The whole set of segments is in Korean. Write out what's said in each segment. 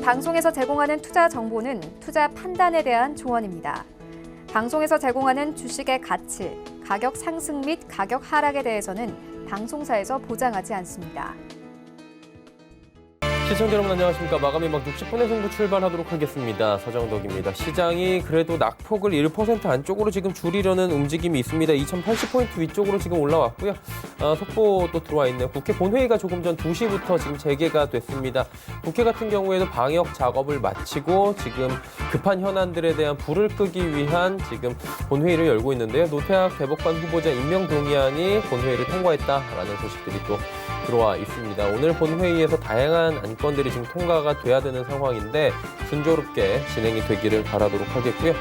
방송에서 제공하는 투자 정보는 투자 판단에 대한 조언입니다. 방송에서 제공하는 주식의 가치, 가격 상승 및 가격 하락에 대해서는 방송사에서 보장하지 않습니다. 시청자 여러분 안녕하십니까. 마감이 막 60분의 승부 출발하도록 하겠습니다. 서정덕입니다. 시장이 그래도 낙폭을 1% 안쪽으로 지금 줄이려는 움직임이 있습니다. 2080포인트 위쪽으로 지금 올라왔고요. 속보 또 들어와 있네요. 국회 본회의가 조금 전 2시부터 지금 재개가 됐습니다. 국회 같은 경우에도 방역 작업을 마치고 지금 급한 현안들에 대한 불을 끄기 위한 지금 본회의를 열고 있는데요. 노태학 대법관 후보자 임명 동의안이 본회의를 통과했다라는 소식들이 또 들어와 있습니다. 오늘 본회의에서 다양한 안건들이 지금 통과가 돼야 되는 상황인데 순조롭게 진행이 되기를 바라도록 하겠고요.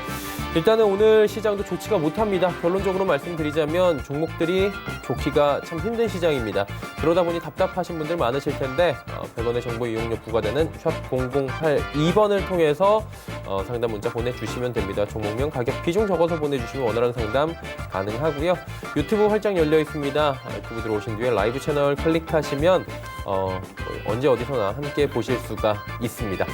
일단은 오늘 시장도 좋지가 못합니다. 결론적으로 말씀드리자면 종목들이 좋기가 참 힘든 시장입니다. 그러다 보니 답답하신 분들 많으실 텐데 100원의 정보 이용료 부과되는 샵 0082번을 통해서 상담 문자 보내주시면 됩니다. 종목명, 가격, 비중 적어서 보내주시면 원활한 상담 가능하고요. 유튜브 활짝 열려 있습니다. 유튜브 들어오신 뒤에 라이브 채널 클릭하시면 언제 어디서나 함께 보실 수가 있습니다.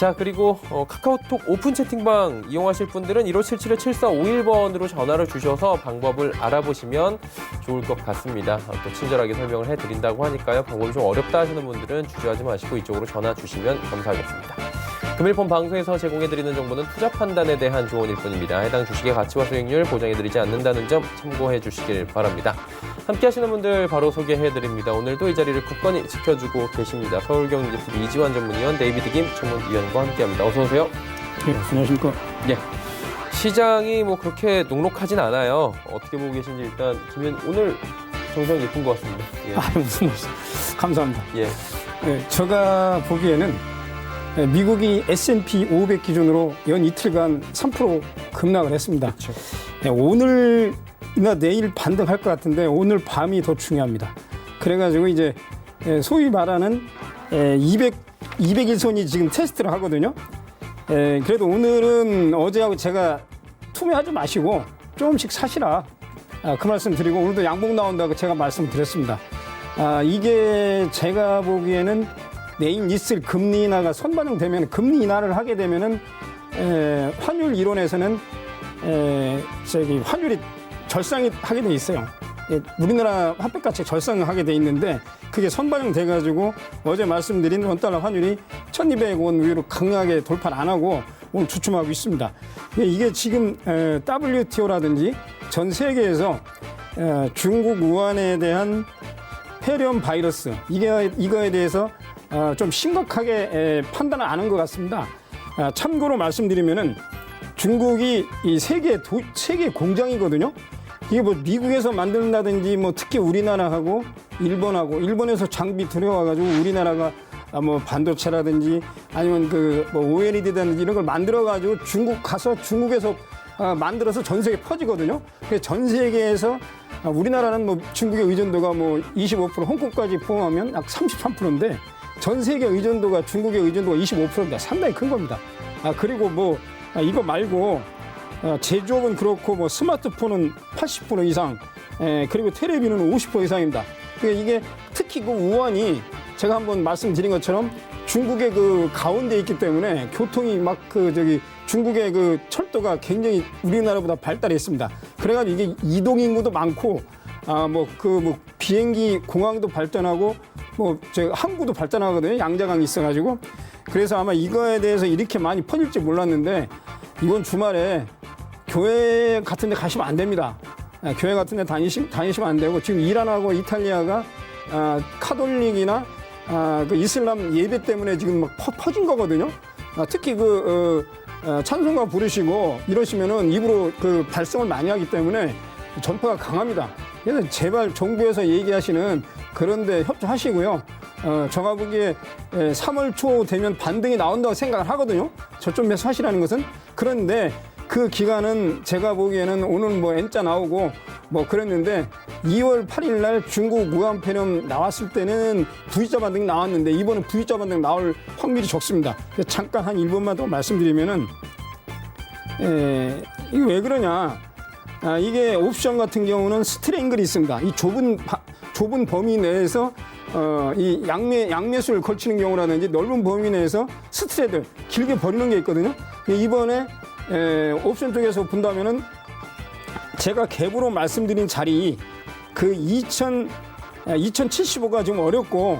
자, 그리고 카카오톡 오픈 채팅방 이용하실 분들은 1577-7451번으로 전화를 주셔서 방법을 알아보시면 좋을 것 같습니다. 또 친절하게 설명을 해드린다고 하니까요. 방법이 좀 어렵다 하시는 분들은 주저하지 마시고 이쪽으로 전화 주시면 감사하겠습니다. 금일폰 방송에서 제공해드리는 정보는 투자 판단에 대한 조언일 뿐입니다. 해당 주식의 가치와 수익률 보장해드리지 않는다는 점 참고해 주시길 바랍니다. 함께 하시는 분들 바로 소개해드립니다. 오늘도 이 자리를 굳건히 지켜주고 계십니다. 서울경제TV 이지환 전문위원, 데이비드 김 전문위원과 함께합니다. 어서 오세요. 네, 안녕하십니까. 예. 시장이 뭐 그렇게 녹록하진 않아요. 어떻게 보고 계신지 일단 김현 오늘 정상 예쁜 것 같습니다. 예. 무슨 말씀. 감사합니다. 예. 네, 제가 보기에는 미국이 S&P 500 기준으로 연 이틀간 3% 급락을 했습니다. 그렇죠. 네, 오늘이나 내일 반등할 것 같은데 오늘 밤이 더 중요합니다. 그래가지고 이제 소위 말하는 200일선이 지금 테스트를 하거든요. 그래도 오늘은 어제하고 제가 투매하지 마시고 조금씩 사시라 그 말씀 드리고 오늘도 양봉 나온다고 제가 말씀드렸습니다. 이게 제가 보기에는 내일 있을 금리 인하가 선반영되면 금리 인하를 하게 되면은 환율 이론에서는 환율이 절상이 하게 돼 있어요. 우리나라 화폐 가치 절상하게 돼 있는데 그게 선반영 돼가지고 어제 말씀드린 원달러 환율이 1,200원 위로 강하게 돌파를 안 하고 오늘 주춤하고 있습니다. 이게 지금 WTO라든지 전 세계에서 중국 우한에 대한 폐렴 바이러스 이거에 대해서 좀 심각하게 판단을 안 한 것 같습니다. 참고로 말씀드리면은 중국이 이 세계 공장이거든요. 이게 뭐 미국에서 만든다든지 뭐 특히 우리나라하고 일본에서 장비 들여와가지고 우리나라가 뭐 반도체라든지 아니면 그 뭐 OLED라든지 이런 걸 만들어가지고 중국 가서 중국에서 만들어서 전 세계에 퍼지거든요. 그래서 전 세계에서 우리나라는 뭐 중국의 의존도가 뭐 25% 홍콩까지 포함하면 약 33%인데 전 세계 의존도가 중국의 의존도가 25%입니다. 상당히 큰 겁니다. 그리고 뭐 이거 말고 제조업은 그렇고 뭐 스마트폰은 80% 이상, 그리고 테레비는 50% 이상입니다. 그러니까 이게 특히 그 우한이 제가 한번 말씀드린 것처럼 중국의 그 가운데 있기 때문에 교통이 막 중국의 그 철도가 굉장히 우리나라보다 발달해 있습니다. 그래가지고 이게 이동 인구도 많고 비행기 공항도 발전하고 항구도 발전하거든요. 양자강이 있어가지고. 그래서 아마 이거에 대해서 이렇게 많이 퍼질지 몰랐는데 이번 주말에 교회 같은 데 가시면 안 됩니다. 교회 같은 데 다니시면 안 되고 지금 이란하고 이탈리아가 카톨릭이나 그 이슬람 예배 때문에 지금 막 퍼진 거거든요. 특히 찬송가 부르시고 이러시면은 입으로 그 발성을 많이 하기 때문에 전파가 강합니다. 그래서 제발 정부에서 얘기하시는 그런데 협조하시고요. 제가 보기에 3월 초 되면 반등이 나온다고 생각을 하거든요. 저점에서 하시라는 것은. 그런데 그 기간은 제가 보기에는 오늘 뭐 N자 나오고 뭐 그랬는데 2월 8일 날 중국 우한 폐렴 나왔을 때는 V자 반등이 나왔는데 이번은 V자 반등 나올 확률이 적습니다. 잠깐 한 1분만 더 말씀드리면은 이게 왜 그러냐? 이게 옵션 같은 경우는 스트레잉글이 있습니다. 이 좁은 범위 내에서 이 양매수를 걸치는 경우라든지 넓은 범위 내에서 스트레이트 길게 버리는 게 있거든요. 이번에 옵션 쪽에서 본다면은 제가 갭으로 말씀드린 자리 그 2075가 좀 어렵고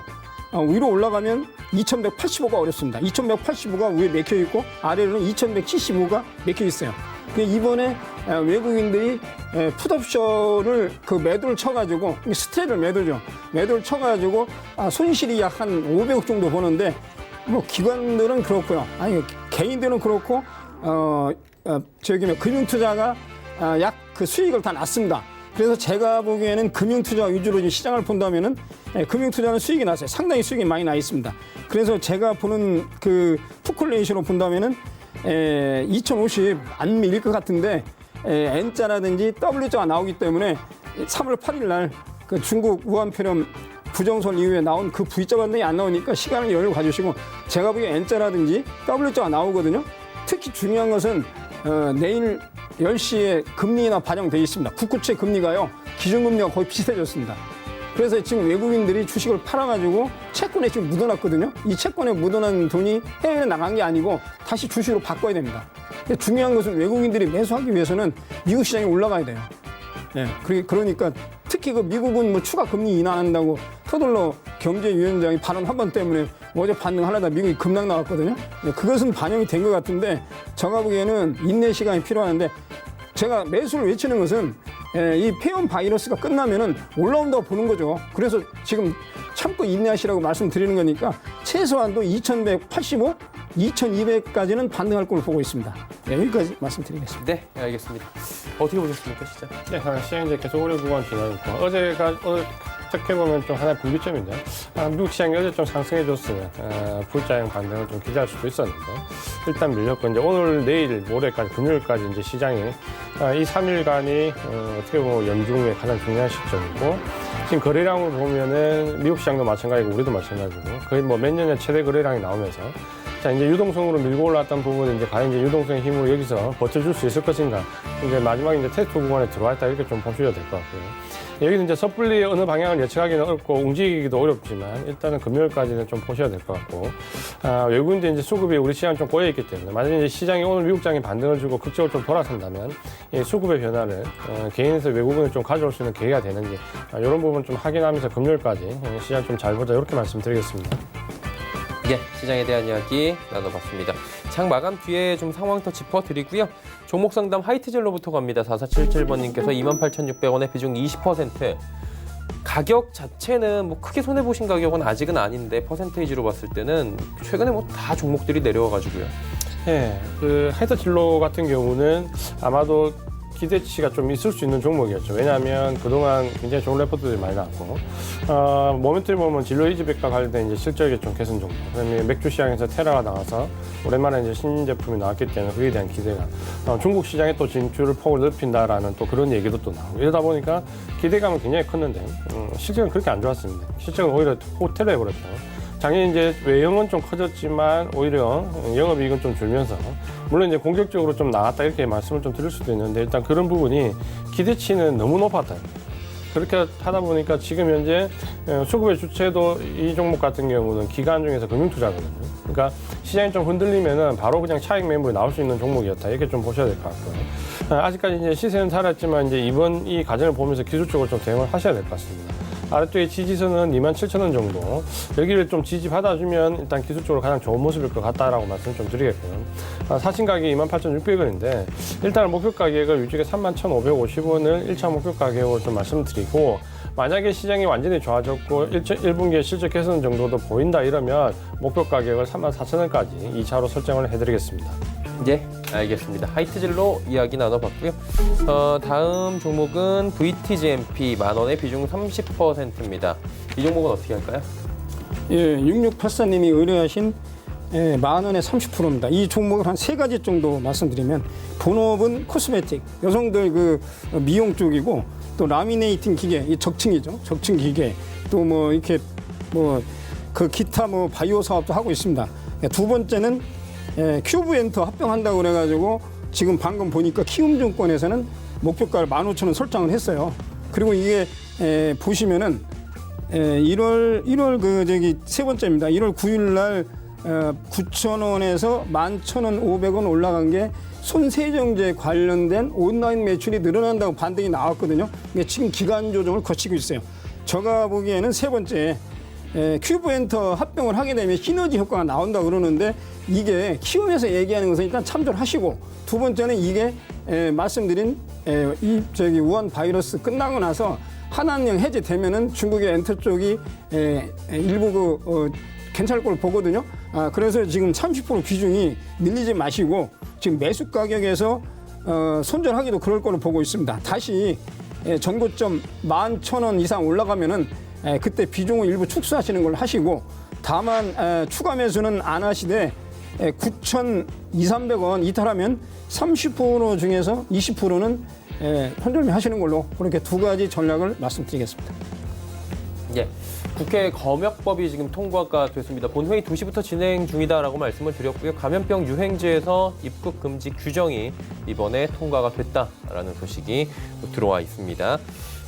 위로 올라가면 2185가 어렵습니다. 2185가 위에 맥혀 있고 아래로는 2175가 맥혀 있어요. 이번에 외국인들이 풋옵션을 그 매도를 쳐가지고 스트레이트를 매도죠. 매도를 쳐가지고 손실이 약 한 500억 정도 보는데 뭐 기관들은 그렇고요. 아니 개인들은 그렇고 저기 금융투자가 약 그 수익을 다 났습니다. 그래서 제가 보기에는 금융투자 위주로 시장을 본다면은 금융투자는 수익이 났어요. 상당히 수익이 많이 나 있습니다. 그래서 제가 보는 그 풋콜레이션으로 본다면은 2050 안 밀릴 것 같은데 N자라든지 W자가 나오기 때문에 3월 8일 날 그 중국 우한폐렴 부정설 이후에 나온 그 V자 반등이 안 나오니까 시간을 여유 가지시고 제가 보기에 N자라든지 W자가 나오거든요. 특히 중요한 것은 내일 10시에 금리나 반영되어 있습니다. 국고채 금리가요. 기준금리가 거의 비슷해졌습니다. 그래서 지금 외국인들이 주식을 팔아가지고 채권에 지금 묻어놨거든요. 이 채권에 묻어난 돈이 해외에 나간 게 아니고 다시 주식으로 바꿔야 됩니다. 근데 중요한 것은 외국인들이 매수하기 위해서는 미국 시장이 올라가야 돼요. 네, 그러니까 특히 그 미국은 뭐 추가 금리 인하한다고 터덜러 경제위원장이 발언 한 번 때문에 어제 반등하려다 미국이 급락 나왔거든요. 네, 그것은 반영이 된 것 같은데 제가 보기에는 인내 시간이 필요한데 제가 매수를 외치는 것은 이 폐렴 바이러스가 끝나면은 올라온다고 보는 거죠. 그래서 지금 참고 인내하시라고 말씀드리는 거니까 최소한도 2185, 2200까지는 반등할 걸로 보고 있습니다. 네, 여기까지 말씀드리겠습니다. 네, 알겠습니다. 어떻게 보셨습니까, 시장? 네, 시장이 이제 계속 오래 구간 지나고 어제가 어떻게 보면 좀 하나의 분기점인데 미국 시장이 어제 좀 상승해줬으면 V자형 반등을 좀 기대할 수도 있었는데 일단 밀렸고 이제 오늘 내일 모레까지 금요일까지 이제 시장이 이 3일간이 어떻게 보면 연중의 가장 중요한 시점이고 지금 거래량을 보면은 미국 시장도 마찬가지고 우리도 마찬가지고 거의 뭐 몇 년의 최대 거래량이 나오면서 자 이제 유동성으로 밀고 올라왔던 부분은 이제 과연 이제 유동성의 힘으로 여기서 버텨줄 수 있을 것인가 이제 마지막에 이제 테스트 구간에 들어와 있다 이렇게 좀 보셔야 될 것 같고요. 여기는 이제 섣불리 어느 방향을 예측하기는 어렵고 움직이기도 어렵지만 일단은 금요일까지는 좀 보셔야 될 것 같고 외국인들 이제 수급이 우리 시장 좀 꼬여 있기 때문에 만약에 이제 시장이 오늘 미국장이 반등을 주고 극적으로 좀 돌아선다면 이 수급의 변화를 개인에서 외국인을 좀 가져올 수 있는 계기가 되는지 이런 부분 좀 확인하면서 금요일까지 시장 좀 잘 보자 이렇게 말씀드리겠습니다. 예, 시장에 대한 이야기 나눠봤습니다. 장 마감 뒤에 좀 상황 더 짚어드리고요. 종목 상담 하이트젤로부터 갑니다. 4477번님께서 28,600원에 비중 20%. 가격 자체는 뭐 크게 손해보신 가격은 아직은 아닌데 퍼센테이지로 봤을 때는 최근에 뭐 다 종목들이 내려와가지고요. 네, 그 하이터진로 같은 경우는 아마도 기대치가 좀 있을 수 있는 종목이었죠. 왜냐하면 그동안 굉장히 좋은 레포트들이 많이 나왔고, 모멘트를 보면 진로 이즈백과 관련된 이제 실적이 좀 개선 정도. 그다음에 맥주 시장에서 테라가 나와서 오랜만에 이제 신제품이 나왔기 때문에 그에 대한 기대감. 중국 시장에 또 진출을 폭을 넓힌다라는 또 그런 얘기도 또 나오고 이러다 보니까 기대감은 굉장히 컸는데 실적은 그렇게 안 좋았습니다. 실적은 오히려 호텔로 해버렸죠. 작년 이제 외형은 좀 커졌지만 오히려 영업이익은 좀 줄면서 물론 이제 공격적으로 좀 나왔다 이렇게 말씀을 좀 드릴 수도 있는데 일단 그런 부분이 기대치는 너무 높았다. 그렇게 하다 보니까 지금 현재 수급의 주체도 이 종목 같은 경우는 기관 중에서 금융투자거든요. 그러니까 시장이 좀 흔들리면은 바로 그냥 차익 매물이 나올 수 있는 종목이었다. 이렇게 좀 보셔야 될 것 같고요. 아직까지 이제 시세는 살았지만 이제 이번 이 과정을 보면서 기술적으로 좀 대응을 하셔야 될 것 같습니다. 아래쪽에 지지선은 27,000원 정도. 여기를 좀 지지받아주면 일단 기술적으로 가장 좋은 모습일 것 같다라고 말씀을 좀 드리겠고요. 사신 가격이 28,600원인데 일단 목표 가격을 위쪽에 31,550원을 1차 목표 가격으로 좀 말씀드리고 만약에 시장이 완전히 좋아졌고 1분기에 실적 개선 정도도 보인다 이러면 목표 가격을 34,000원까지 2차로 설정을 해드리겠습니다. 예, 알겠습니다. 하이트젤로 이야기 나눠봤고요. 다음 종목은 VTGMP 만원의 비중 30%입니다. 이 종목은 어떻게 할까요? 예, 6684님이 의뢰하신 만원에 30%입니다. 이 종목을 한 세 가지 정도 말씀드리면 본업은 코스메틱, 여성들 그 미용 쪽이고 또 라미네이팅 기계, 이 적층이죠. 적층 기계 또 뭐 이렇게 뭐 그 기타 뭐 바이오 사업도 하고 있습니다. 두 번째는 큐브엔터 합병한다고 그래가지고 지금 방금 보니까 키움증권에서는 목표가를 15,000원 설정을 했어요. 그리고 이게 보시면은 1월 그 저기 세 번째입니다. 1월 9일 날 9,000원에서 11,500원 올라간 게 손세정제 관련된 온라인 매출이 늘어난다고 반등이 나왔거든요. 근데 지금 기간 조정을 거치고 있어요. 제가 보기에는 세 번째 큐브엔터 합병을 하게 되면 시너지 효과가 나온다 그러는데 이게 키움에서 얘기하는 것은 일단 참조를 하시고 두 번째는 이게 말씀드린 이 저기 우한 바이러스 끝나고 나서 한한령 해제되면은 중국의 엔터 쪽이 일부 괜찮을 걸로 보거든요. 그래서 지금 30% 비중이 밀리지 마시고 지금 매수 가격에서 손절하기도 그럴 걸로 보고 있습니다. 다시 전고점 11,000원 이상 올라가면은 그때 비중을 일부 축소하시는 걸로 하시고 다만 추가 매수는 안 하시되 9,200-300원 이탈하면 30% 중에서 20%는 현절미 하시는 걸로 그렇게 두 가지 전략을 말씀드리겠습니다. 예. 국회 검역법이 지금 통과가 됐습니다. 본회의 2시부터 진행 중이다라고 말씀을 드렸고요. 감염병 유행지에서 입국 금지 규정이 이번에 통과가 됐다라는 소식이 들어와 있습니다.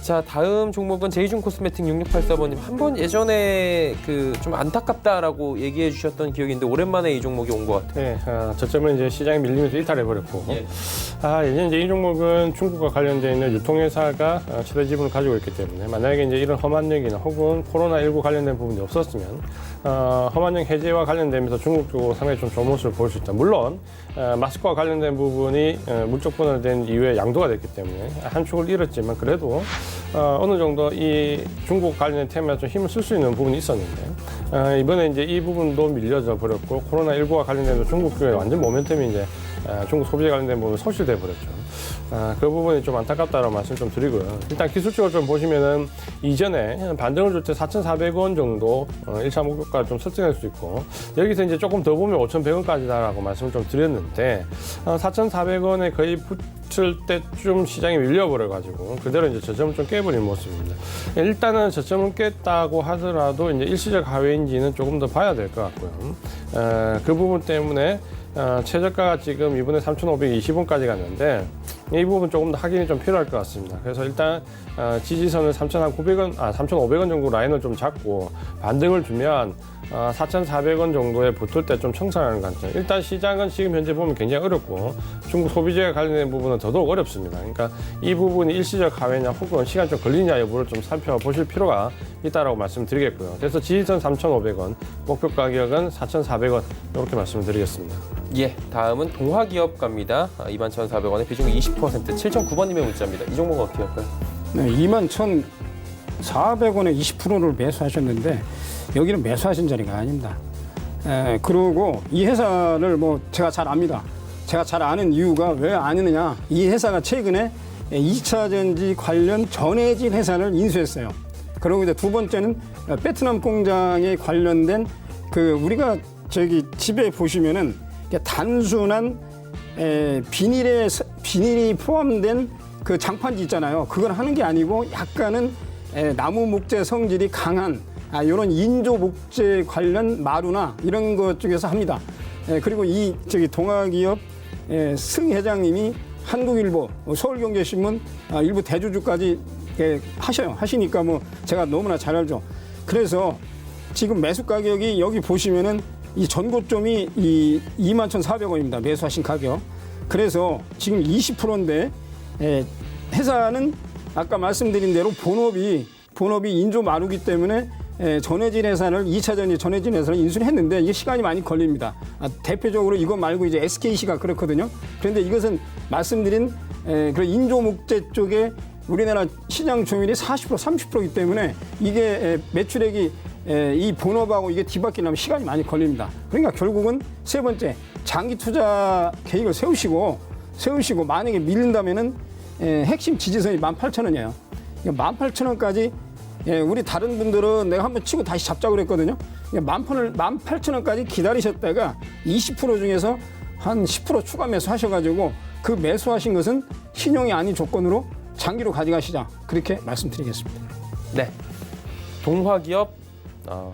자, 다음 종목은 제이준 코스메틱 6684번님. 한번 예전에 그 좀 안타깝다라고 얘기해 주셨던 기억이 있는데 오랜만에 이 종목이 온 것 같아요. 네, 저점은 이제 시장이 밀리면서 이탈해버렸고. 예. 예전 이제 이 종목은 중국과 관련되어 있는 유통회사가 최대 지분을 가지고 있기 때문에 만약에 이제 이런 험한력이나 혹은 코로나19 관련된 부분이 없었으면 험한력 해제와 관련되면서 중국 쪽으로 상당히 좀 좋은 모습을 보일 수 있다. 물론 마스크와 관련된 부분이 물적 분할된 이후에 양도가 됐기 때문에 한 축을 잃었지만 그래도 어느 정도 이 중국 관련된 테마에 좀 힘을 쓸 수 있는 부분이 있었는데 이번에 이제 이 부분도 밀려져 버렸고 코로나19와 관련된 중국 쪽에 완전 모멘텀이 이제 중국 소비재 관련된 부분이 소실돼 버렸죠. 그 부분이 좀 안타깝다라는 말씀 좀 드리고요. 일단 기술적으로 좀 보시면은 이전에 반등을 줄 때 4,400원 정도 1차 목표가를 좀 설정할 수 있고 여기서 이제 조금 더 보면 5,100원까지다라고 말씀을 좀 드렸는데 4,400원에 거의 붙을 때쯤 시장이 밀려버려가지고 그대로 이제 저점을 좀 깨버린 모습입니다. 일단은 저점을 깼다고 하더라도 이제 일시적 하회인지는 조금 더 봐야 될 것 같고요. 그 부분 때문에 최저가가 지금 이번에 3,520원까지 갔는데 이 부분 조금 더 확인이 좀 필요할 것 같습니다. 그래서 일단 지지선을 3,500원 정도 라인을 좀 잡고 반등을 주면 4,400원 정도에 붙을 때 좀 청산하는 관점. 일단 시장은 지금 현재 보면 굉장히 어렵고 중국 소비재와 관련된 부분은 더더욱 어렵습니다. 그러니까 이 부분이 일시적 하회냐 혹은 시간 좀 걸리냐 여부를 좀 살펴보실 필요가 있다라고 말씀드리겠고요. 그래서 지지선 3,500원, 목표 가격은 4,400원 이렇게 말씀드리겠습니다. 예, 다음은 동화기업 갑니다. 21,400원에 비중이 20%, 7,009번님의 문자입니다. 이 종목은 어떻게 할까요? 네, 21,400원에 20%를 매수하셨는데 여기는 매수하신 자리가 아닙니다. 그리고 이 회사를 뭐 제가 잘 압니다. 제가 잘 아는 이유가 왜 아느냐. 이 회사가 최근에 2차 전지 관련 전해진 회사를 인수했어요. 그리고 이제 두 번째는 베트남 공장에 관련된 그 우리가 저기 집에 보시면은 단순한 비닐이 포함된 그 장판지 있잖아요. 그걸 하는 게 아니고 약간은 나무 목재 성질이 강한 이런 인조 목재 관련 마루나 이런 것 쪽에서 합니다. 그리고 이 저기 동아기업 승 회장님이 한국일보, 서울경제신문 일부 대주주까지 하시니까 뭐 제가 너무나 잘 알죠. 그래서 지금 매수 가격이 여기 보시면은 이 전고점이 이 21,400원입니다. 매수하신 가격. 그래서 지금 20%인데 회사는 아까 말씀드린 대로 본업이 인조 마루기 때문에 전해진 회사를 2차 전해진 회사를 인수를 했는데 이게 시간이 많이 걸립니다. 대표적으로 이거 말고 이제 SKC가 그렇거든요. 그런데 이것은 말씀드린 그 인조 목재 쪽에 우리나라 시장 점유율이 40% 30%이기 때문에 이게 매출액이 이 본업하고 이게 뒤바뀌려면 시간이 많이 걸립니다. 그러니까 결국은 세 번째 장기 투자 계획을 세우시고 만약에 밀린다면은 핵심 지지선이 18,000원이에요. 18,000원까지 우리 다른 분들은 내가 한번 치고 다시 잡자고 그랬거든요. 18,000원까지 기다리셨다가 20% 중에서 한 10% 추가 매수 하셔가지고 그 매수하신 것은 신용이 아닌 조건으로 장기로 가져가시자. 그렇게 말씀드리겠습니다. 네. 동화기업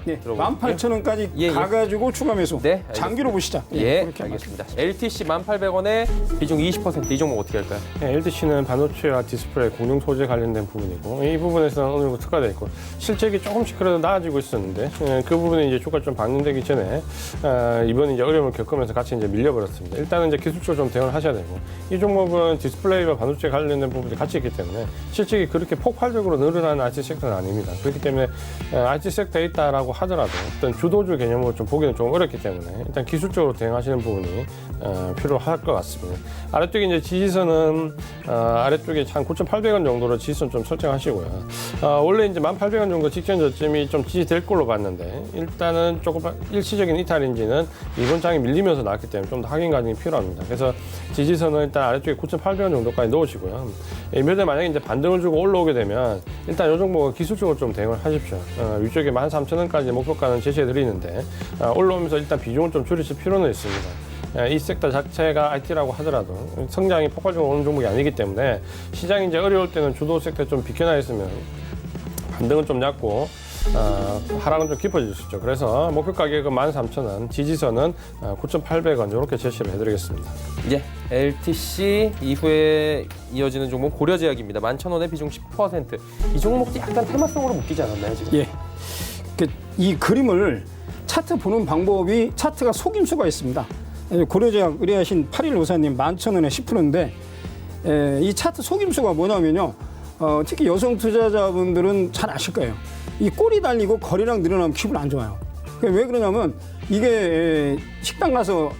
네, 들어볼게요. 18,000원까지 예, 예. 가가지고 추가 매수. 네, 알겠습니다. 장기로 보시자. 예, 그렇게 알겠습니다. LTC 18,800원에 비중 20%, 이 종목 어떻게 할까요? 네, LTC는 반도체와 디스플레이 공동 소재 관련된 부분이고 이 부분에서는 어느 정도 특화되어 있고 실적이 조금씩 그래도 나아지고 있었는데 그 부분이 이제 주가 좀 반영되기 전에 이번 이제 어려움을 겪으면서 같이 이제 밀려버렸습니다. 일단은 이제 기술적으로 좀 대응을 하셔야 되고 이 종목은 디스플레이와 반도체 관련된 부분이 같이 있기 때문에 실적이 그렇게 폭발적으로 늘어나는 IT 섹터는 아닙니다. 그렇기 때문에 IT 섹터에 있다라고 하더라도 어떤 주도주 개념으로 좀 보기는 좀 어렵기 때문에 일단 기술적으로 대응하시는 부분이 필요할 것 같습니다. 아래쪽에 이제 지지선은 아래쪽에 한 9,800원 정도로 지지선 좀 설정하시고요. 원래 이제 1,800원 정도 직전 저점이 좀 지지될 걸로 봤는데 일단은 조금 일시적인 이탈인지는 이번 장이 밀리면서 나왔기 때문에 좀 더 확인 과정이 필요합니다. 그래서 지지선은 일단 아래쪽에 9,800원 정도까지 넣으시고요. 이면에 만약에 이제 반등을 주고 올라오게 되면 일단 이 종목은 기술적으로 좀 대응을 하십시오. 위쪽에 13,000원까지 목표가는 제시해 드리는데 올라오면서 일단 비중을 좀 줄이실 필요는 있습니다. 이 섹터 자체가 IT라고 하더라도 성장이 폭발적으로 오는 종목이 아니기 때문에 시장이 이제 어려울 때는 주도 섹터에 좀 비켜나 있으면 반등은 좀 얕고 하락은 좀 깊어질 수 있죠. 그래서 목표 가격은 13,000원, 지지선은 9,800원 이렇게 제시를 해드리겠습니다. 예, LTC 이후에 이어지는 종목 고려제약입니다. 11,000원에 비중 10%. 이 종목도 약간 테마성으로 묶이지 않았나요, 지금? 예. 이 그림을 차트 보는 방법이 차트가 속임수가 있습니다. 고려제약 의뢰하신 8154님 11,000원에 10%인데 이 차트 속임수가 뭐냐면요. 특히 여성 투자자분들은 잘 아실 거예요. 이 꼴이 달리고 거래량 늘어나면 기분 안 좋아요. 왜 그러냐면 이게 식당 가서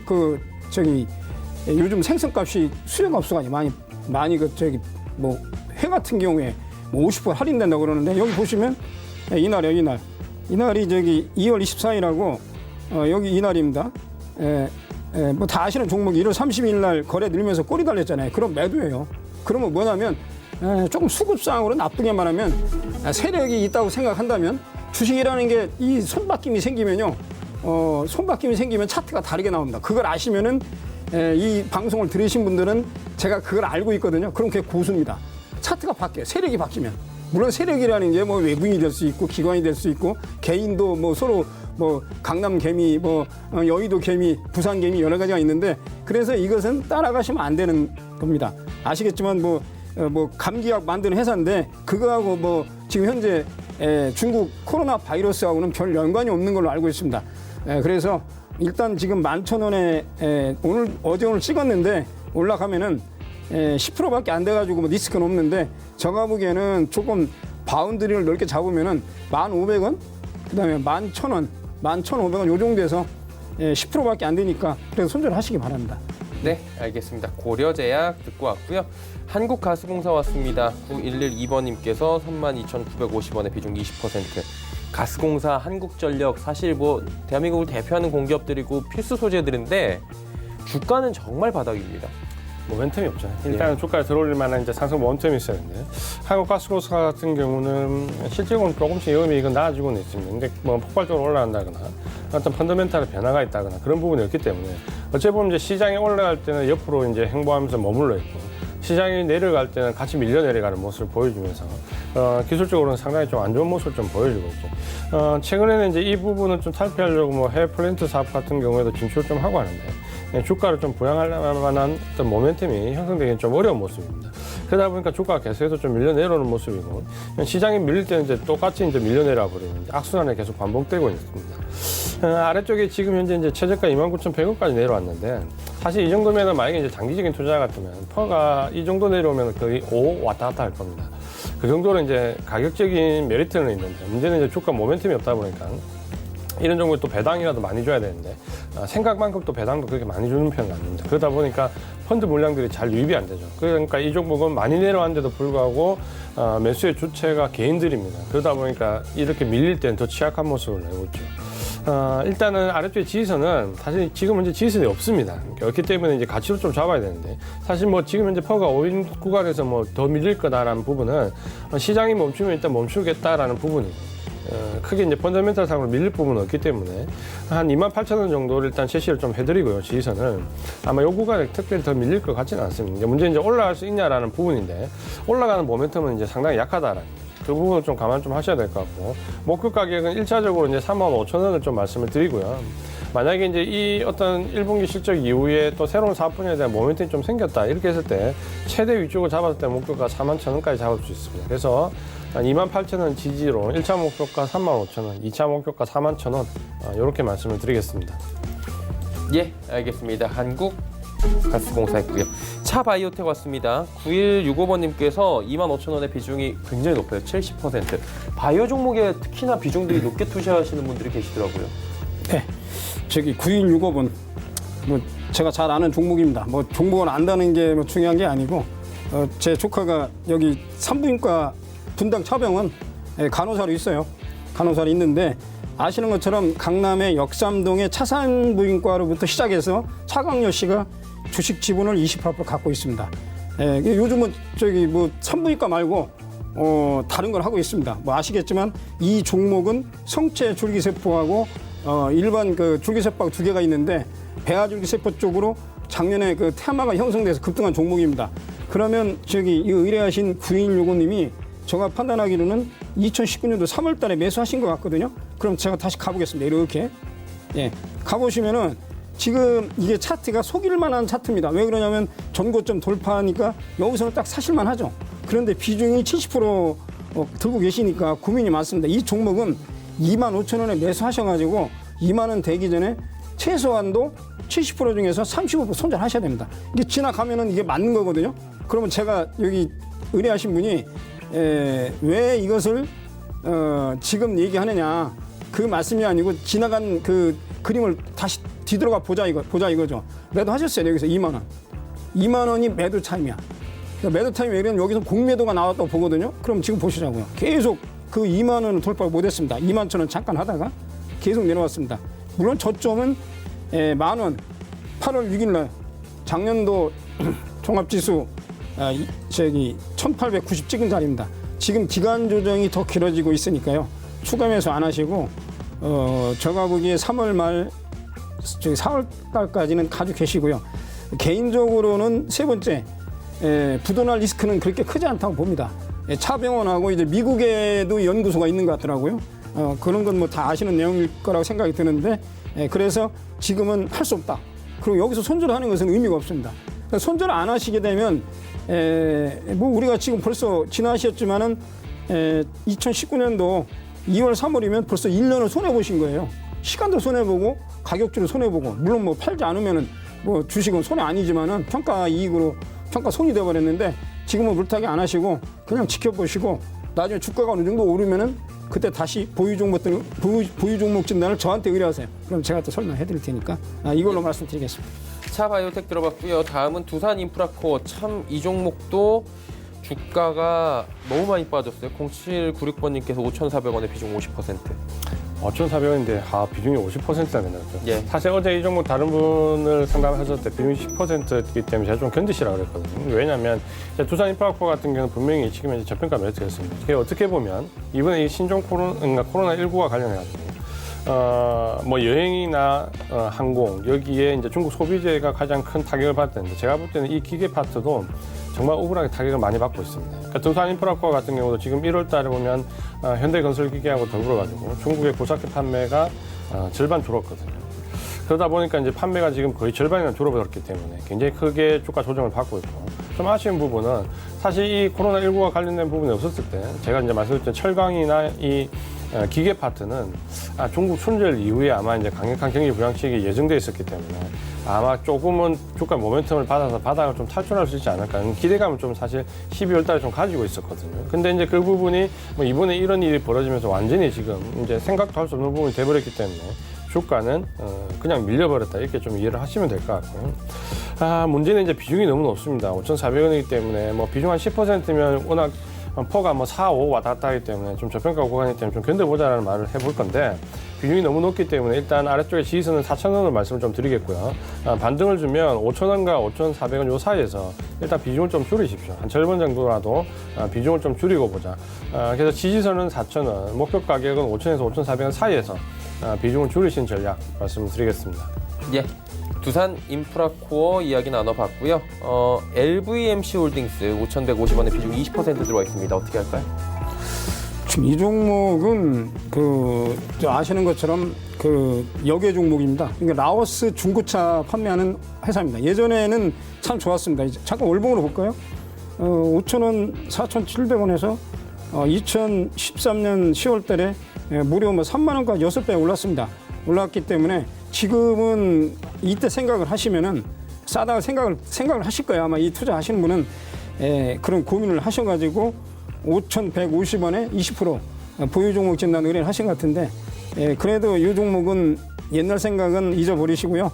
요즘 생선값이 수요값수가 많이 회 같은 경우에 50% 할인된다고 그러는데 여기 보시면 이날이 2월 24일하고 여기 이날입니다. 뭐 다 아시는 종목이 1월 30일 날 거래 늘면서 꼴이 달렸잖아요. 그럼 매도예요. 그러면 뭐냐면 조금 수급상으로 나쁘게 말하면 세력이 있다고 생각한다면 주식이라는 게 이 손바뀜이 생기면요. 손바뀜이 생기면 차트가 다르게 나옵니다. 그걸 아시면은 이 방송을 들으신 분들은 제가 그걸 알고 있거든요. 그럼 그게 고수입니다. 차트가 바뀌어요. 세력이 바뀌면. 물론 세력이라는 게 뭐 외국인이 될 수 있고 기관이 될 수 있고 개인도 뭐 서로 뭐 강남 개미, 여의도 개미, 부산 개미 여러 가지가 있는데 그래서 이것은 따라가시면 안 되는 겁니다. 아시겠지만 뭐 감기약 만드는 회사인데 그거하고 뭐 지금 현재 중국 코로나 바이러스하고는 별 연관이 없는 걸로 알고 있습니다. 그래서 일단 지금 11,000원에 어제 찍었는데 올라가면은 10%밖에 안 돼가지고 뭐 리스크는 없는데 제가 보기에는 조금 바운드리를 넓게 잡으면은 1,500원, 그다음에 11,000원, 11,500원 요 정도에서 10%밖에 안 되니까 그래서 손절하시기 바랍니다. 네, 알겠습니다. 고려제약 듣고 왔고요. 한국가스공사 왔습니다. 9112번님께서 32,950원에 비중 20%. 가스공사, 한국전력 사실 뭐 대한민국을 대표하는 공기업들이고 필수 소재들인데 주가는 정말 바닥입니다. 모멘텀이 없죠. 일단은 주가에 들어올릴 만한 이제 상승 모멘텀이 있어야 되는데 한국가스공사 같은 경우는 실질적으로 조금씩 영업이익은 나아지고는 있습니다. 근데 뭐 폭발적으로 올라간다거나 어떤 펀더멘탈의 변화가 있다거나 그런 부분이 없기 때문에 어찌 보면 이제 시장이 올라갈 때는 옆으로 이제 행보하면서 머물러 있고 시장이 내려갈 때는 같이 밀려 내려가는 모습을 보여주면서 기술적으로는 상당히 좀 안 좋은 모습을 좀 보여주고 있죠. 최근에는 이제 이 부분을 좀 탈피하려고 뭐 해외 플랜트 사업 같은 경우에도 진출을 좀 하고 하는데 주가를 좀 부양할 만한 어떤 모멘텀이 형성되기는 좀 어려운 모습입니다. 그러다 보니까 주가가 계속해서 좀 밀려 내려오는 모습이고 시장이 밀릴 때는 이제 똑같이 이제 밀려 내려와 버리는 악순환이 계속 반복되고 있습니다. 아래쪽에 지금 현재 이제 최저가 29,100원까지 내려왔는데 사실 이 정도면은 만약에 이제 장기적인 투자 같으면 퍼가 이 정도 내려오면 거의 5 왔다 갔다 할 겁니다. 그 정도로 이제 가격적인 메리트는 있는데 문제는 이제 주가 모멘텀이 없다 보니까 이런 종목에 또 배당이라도 많이 줘야 되는데 생각만큼 또 배당도 그렇게 많이 주는 편은 아닙니다. 그러다 보니까 펀드 물량들이 잘 유입이 안 되죠. 그러니까 이 종목은 많이 내려왔는데도 불구하고 매수의 주체가 개인들입니다. 그러다 보니까 이렇게 밀릴 때는 더 취약한 모습을 내고 있죠. 일단은 아래쪽에 지지선은 사실 지금 현재 지지선이 없습니다. 그렇기 때문에 이제 가치로 좀 잡아야 되는데 사실 뭐 지금 현재 퍼가 5인 구간에서 뭐 더 밀릴 거다라는 부분은 시장이 멈추면 일단 멈추겠다라는 부분이 크게 이제 펀더멘탈 상으로 밀릴 부분은 없기 때문에 한 28,000원 정도를 일단 제시를 좀 해드리고요. 지지선은 아마 이 구간에 특별히 더 밀릴 것 같지는 않습니다. 문제는 이제 올라갈 수 있냐라는 부분인데 올라가는 모멘텀은 이제 상당히 약하다라는 거죠. 그 부분을 좀 감안 좀 하셔야 될 것 같고, 목표 가격은 1차적으로 이제 35,000원을 좀 말씀을 드리고요. 만약에 이제 이 어떤 1분기 실적 이후에 또 새로운 사업 분야에 대한 모멘텀이 좀 생겼다 이렇게 했을 때 최대 위쪽을 잡았을 때 목표가 41,000원까지 잡을 수 있습니다. 그래서 28,000원 지지로 1차 목표가 35,000원, 2차 목표가 41,000원 이렇게 말씀을 드리겠습니다. 예, 알겠습니다. 한국가스공사였고요. 차바이오텍 왔습니다. 9165번님께서 25,000원의 비중이 굉장히 높아요. 70%. 바이오 종목에 특히나 비중들이 높게 투자하시는 분들이 계시더라고요. 네. 저기 9165번 뭐 제가 잘 아는 종목입니다. 뭐 종목을 안다는 게 뭐 중요한 게 아니고 제 조카가 여기 산부인과 분당 차병원 간호사로 있어요. 간호사로 있는데 아시는 것처럼 강남의 역삼동의 차산부인과로부터 시작해서 차광열 씨가 주식 지분을 28% 갖고 있습니다. 요즘은 저기 뭐 산부인과 말고 다른 걸 하고 있습니다. 뭐 아시겠지만 이 종목은 성체 줄기세포하고 일반 그 줄기세포하고 두 개가 있는데 배아줄기세포 쪽으로 작년에 그 테마가 형성돼서 급등한 종목입니다. 그러면 저기 이 의뢰하신 9165님이 제가 판단하기로는 2019년도 3월 달에 매수하신 것 같거든요. 그럼 제가 다시 가보겠습니다. 이렇게. 예. 가보시면은 지금 이게 차트가 속일 만한 차트입니다. 왜 그러냐면 전고점 돌파하니까 여기서는 딱 사실만 하죠. 그런데 비중이 70% 들고 계시니까 고민이 많습니다. 이 종목은 25,000원에 매수하셔가지고 2만 원 되기 전에 최소한도 70% 중에서 35% 손절하셔야 됩니다. 이게 지나가면은 이게 맞는 거거든요. 그러면 제가 여기 의뢰하신 분이 왜 이것을 지금 얘기하느냐 그 말씀이 아니고 지나간 그 그림을 다시 뒤돌아가 보자 이거죠. 매도하셨어요. 여기서 2만 원. 2만 원이 매도 타임이야. 매도 타임 왜냐면 여기서 공매도가 나왔다고 보거든요. 그럼 지금 보시자고요. 계속 그 2만 원을 돌파 못했습니다. 2만 1,000원 잠깐 하다가 계속 내려왔습니다. 물론 저점은 10,000원 8월 6일 날 작년도 종합지수 1890 찍은 자리입니다. 지금 기간 조정이 더 길어지고 있으니까요. 추가 매수 안 하시고 제가 보기에 3월 말 4월 달까지는 가지고 계시고요. 개인적으로는 세 번째 부도날 리스크는 그렇게 크지 않다고 봅니다. 차병원하고 이제 미국에도 연구소가 있는 것 같더라고요. 그런 건 뭐 다 아시는 내용일 거라고 생각이 드는데 그래서 지금은 할 수 없다. 그리고 여기서 손절하는 것은 의미가 없습니다. 그러니까 손절 안 하시게 되면 뭐 우리가 지금 벌써 지나셨지만은 2019년도 2월 3월이면 벌써 1년을 손해 보신 거예요. 시간도 손해 보고 가격주로 손해 보고 물론 뭐 팔지 않으면은 뭐 주식은 손해 아니지만은 평가 이익으로 평가 손이 돼 버렸는데 지금은 물타기 안 하시고 그냥 지켜보시고 나중에 주가가 어느 정도 오르면은 그때 다시 보유 종목 진단을 저한테 의뢰하세요. 그럼 제가 또 설명해 드릴 테니까 이걸로 말씀드리겠습니다. 차바이오텍 들어봤고요. 다음은 두산인프라코어. 참 이 종목도 주가가 너무 많이 빠졌어요. 0796번님께서 5,400원에 비중 50%. 5,400원인데 비중이 50%나 되나죠? 예. 사실 어제 이 종목 다른 분을 상담하셨을 때 비중이 10%이기 때문에 제가 좀 견디시라고 그랬거든요. 왜냐하면 두산인프라코어 같은 경우는 분명히 지금 이제 저평가 매수했습니다. 이게 어떻게 보면 이번에 이 신종 코로나19가 관련해가지고 뭐 여행이나 항공 여기에 이제 중국 소비재가 가장 큰 타격을 받았는데 제가 볼 때는 이 기계 파트도 정말 우울하게 타격을 많이 받고 있습니다. 그러니까 두산인프라코어 같은 경우도 지금 1월 달에 보면 현대건설기계하고 더불어가지고 중국의 고사켓 판매가 절반 줄었거든요. 그러다 보니까 이제 판매가 지금 거의 절반이나 줄어버렸기 때문에 굉장히 크게 주가 조정을 받고 있고 좀 아쉬운 부분은 사실 이 코로나19가 관련된 부분이 없었을 때 제가 이제 말씀드렸던 철강이나 이 기계 파트는 중국春절 이후에 아마 이제 강력한 경기 부양책이 예정돼 있었기 때문에 아마 조금은 주가 모멘텀을 받아서 바닥을 좀 탈출할 수 있지 않을까 하는 기대감을 좀 사실 12월 달에 좀 가지고 있었거든요. 근데 이제 그 부분이 뭐 이번에 이런 일이 벌어지면서 완전히 지금 이제 생각도 할 수 없는 부분이 돼버렸기 때문에 주가는 그냥 밀려버렸다 이렇게 좀 이해를 하시면 될 것 같고요. 문제는 이제 비중이 너무 높습니다. 5,400원이기 때문에 뭐 비중 한 10%면 워낙 퍼가 뭐 4, 5 왔다 갔다 하기 때문에 좀 저평가 구간이기 때문에 좀 견뎌보자라는 말을 해볼 건데 비중이 너무 높기 때문에 일단 아래쪽에 지지선은 4,000원을 말씀을 좀 드리겠고요. 반등을 주면 5,000원과 5,400원 요 사이에서 일단 비중을 좀 줄이십시오. 한 절반 정도라도 비중을 좀 줄이고 보자. 그래서 지지선은 4,000원, 목표 가격은 5,000에서 5,400원 사이에서 비중을 줄이신 전략 말씀드리겠습니다. 예. 두산인프라코어 이야기 나눠봤고요. LVMC홀딩스 5,150원에 비중 20% 들어와 있습니다. 어떻게 할까요? 지금 이 종목은 아시는 것처럼 역외 종목입니다. 그러니까 라오스 중고차 판매하는 회사입니다. 예전에는 참 좋았습니다. 이제 잠깐 월봉으로 볼까요? 5,000원, 4,700원에서 2013년 10월 달에 무려 3만 원까지 6배 올랐습니다. 올랐기 때문에 지금은 이때 생각을 하시면은 싸다고 생각을 하실 거예요. 아마 이 투자하시는 분은 그런 고민을 하셔가지고 5,150원에 20% 보유 종목 진단 의뢰를 하신 것 같은데 그래도 이 종목은 옛날 생각은 잊어버리시고요.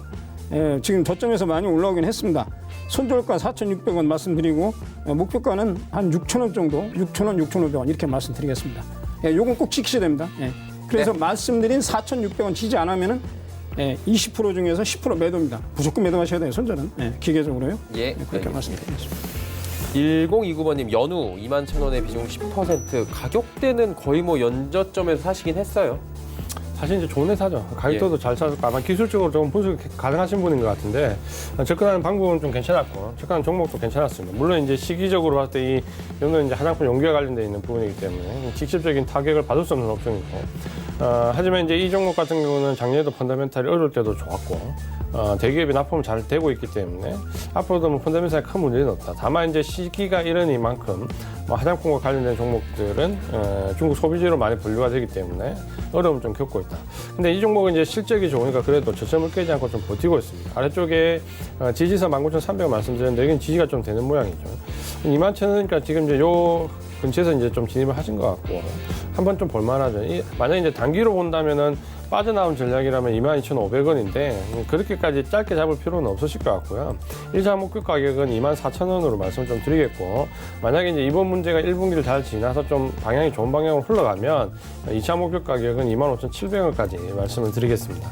지금 저점에서 많이 올라오긴 했습니다. 손절가 4,600원 말씀드리고 목표가는 한 6,000원 정도, 6,000원, 6,500원 이렇게 말씀드리겠습니다. 요건 꼭 지키셔야 됩니다. 그래서 말씀드린 4,600원 지지 안 하면은 20% 중에서 10% 매도입니다. 무조건 매도하셔야 돼요. 손절은 기계적으로요. 예, 그렇게 알겠습니다. 말씀드리겠습니다. 1029번님 연우 21,000원에 비중 10% 가격대는 거의 뭐 연저점에서 사시긴 했어요. 사실 이제 좋은 회사죠. 가격도도 잘 사줬고 아마 기술적으로 조금 분석이 가능하신 분인 것 같은데 접근하는 방법은 좀 괜찮았고 접근하는 종목도 괜찮았습니다. 물론 이제 시기적으로 봤을 때 이 연우는 이제 화장품 용기와 관련돼 있는 부분이기 때문에 직접적인 타격을 받을 수 없는 업종이고 하지만 이제 이 종목 같은 경우는 작년에도 펀더멘탈이 어려울 때도 좋았고 대기업이 납품을 잘 되고 있기 때문에 앞으로도 뭐 펀더멘탈에 큰 문제는 없다. 다만 이제 시기가 이러니만큼 뭐 화장품과 관련된 종목들은 중국 소비재로 많이 분류가 되기 때문에 어려움을 좀 겪고 있다. 근데 이 종목은 이제 실적이 좋으니까 그래도 저점을 깨지 않고 좀 버티고 있습니다. 아래쪽에 지지선 19,300원 말씀드렸는데 여기는 지지가 좀 되는 모양이죠. 21,000원이니까 지금 이제 요 근처에서 이제 좀 진입을 하신 것 같고 한번 좀 볼만하죠. 만약에 이제 단기로 본다면은 빠져나온 전략이라면 22,500원인데 그렇게까지 짧게 잡을 필요는 없으실 것 같고요. 1차 목표 가격은 24,000원으로 말씀을 좀 드리겠고 만약에 이제 이번 문제가 1분기를 잘 지나서 좀 방향이 좋은 방향으로 흘러가면 2차 목표 가격은 25,700원까지 말씀을 드리겠습니다.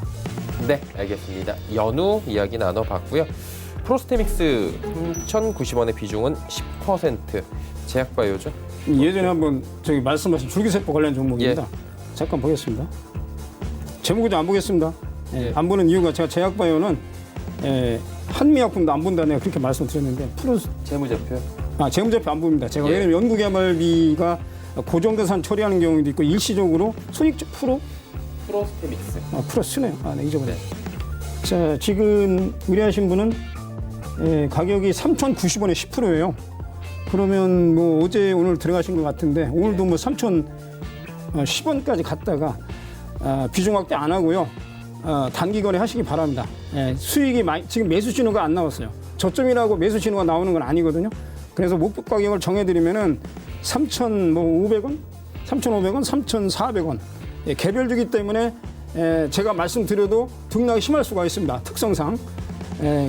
네, 알겠습니다. 연우 이야기 나눠봤고요. 프로스테믹스 3,090원의 비중은 10%. 제약바이오죠? 예전에 한번 저기 말씀하신 줄기세포 관련 종목입니다. 잠깐 보겠습니다. 제목도 안 보겠습니다. 안 보는 이유가 제가 제약바이오는 한미약품도 안 본다 내가 그렇게 말씀드렸는데 재무제표. 재무제표 안 봅니다. 제가 왜냐면 연구개발비가 고정대산 처리하는 경우도 있고 일시적으로 손익 프로스테믹스. 프로스네요. 네, 잊어버렸어요. 자, 지금 의뢰하신 분은 가격이 3,090원에 10%예요. 그러면 뭐 어제 오늘 들어가신 것 같은데 오늘도 뭐 3,010원까지 갔다가 비중 확대 안 하고요. 단기 거래 하시기 바랍니다. 수익이 지금 매수 신호가 안 나왔어요. 저점이라고 매수 신호가 나오는 건 아니거든요. 그래서 목표 가격을 정해드리면은 3,500원, 3,500원, 3,400원. 개별주기 때문에 제가 말씀드려도 등락이 심할 수가 있습니다. 특성상.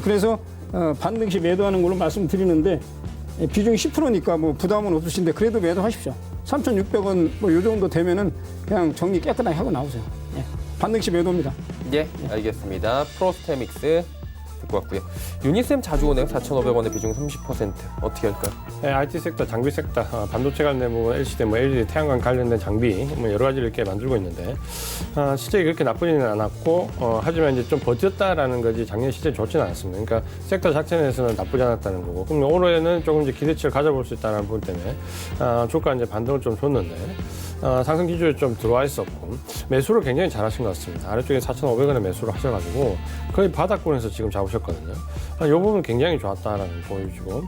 그래서 반드시 매도하는 걸로 말씀드리는데 비중이 10%니까 뭐 부담은 없으신데 그래도 매도하십시오. 3,600원 뭐 요 정도 되면은 그냥 정리 깨끗하게 하고 나오세요. 반드시 매도입니다. 예, 알겠습니다. 프로스테믹스 듣고 왔고요. 유니셈 자주 오네요. 4,500원의 비중 30%. 어떻게 할까요? IT 섹터, 장비 섹터, 반도체 관련 뭐 LCD, 뭐 LED, 태양광 관련된 장비 뭐 여러 가지를 이렇게 만들고 있는데 실적이 그렇게 나쁘지는 않았고 하지만 이제 좀 버텼다라는 거지 작년 실적이 좋지는 않았습니다. 그러니까 섹터 자체에서는 나쁘지 않았다는 거고 그럼 올해는 조금 이제 기대치를 가져볼 수 있다는 부분 때문에 주가 이제 반등을 좀 줬는데 상승 기조에 좀 들어와 있었고 매수를 굉장히 잘하신 것 같습니다. 아래쪽에 4,500원에 매수를 하셔가지고 거의 바닥권에서 지금 잡으셨거든요. 이 부분 굉장히 좋았다라는 보여주고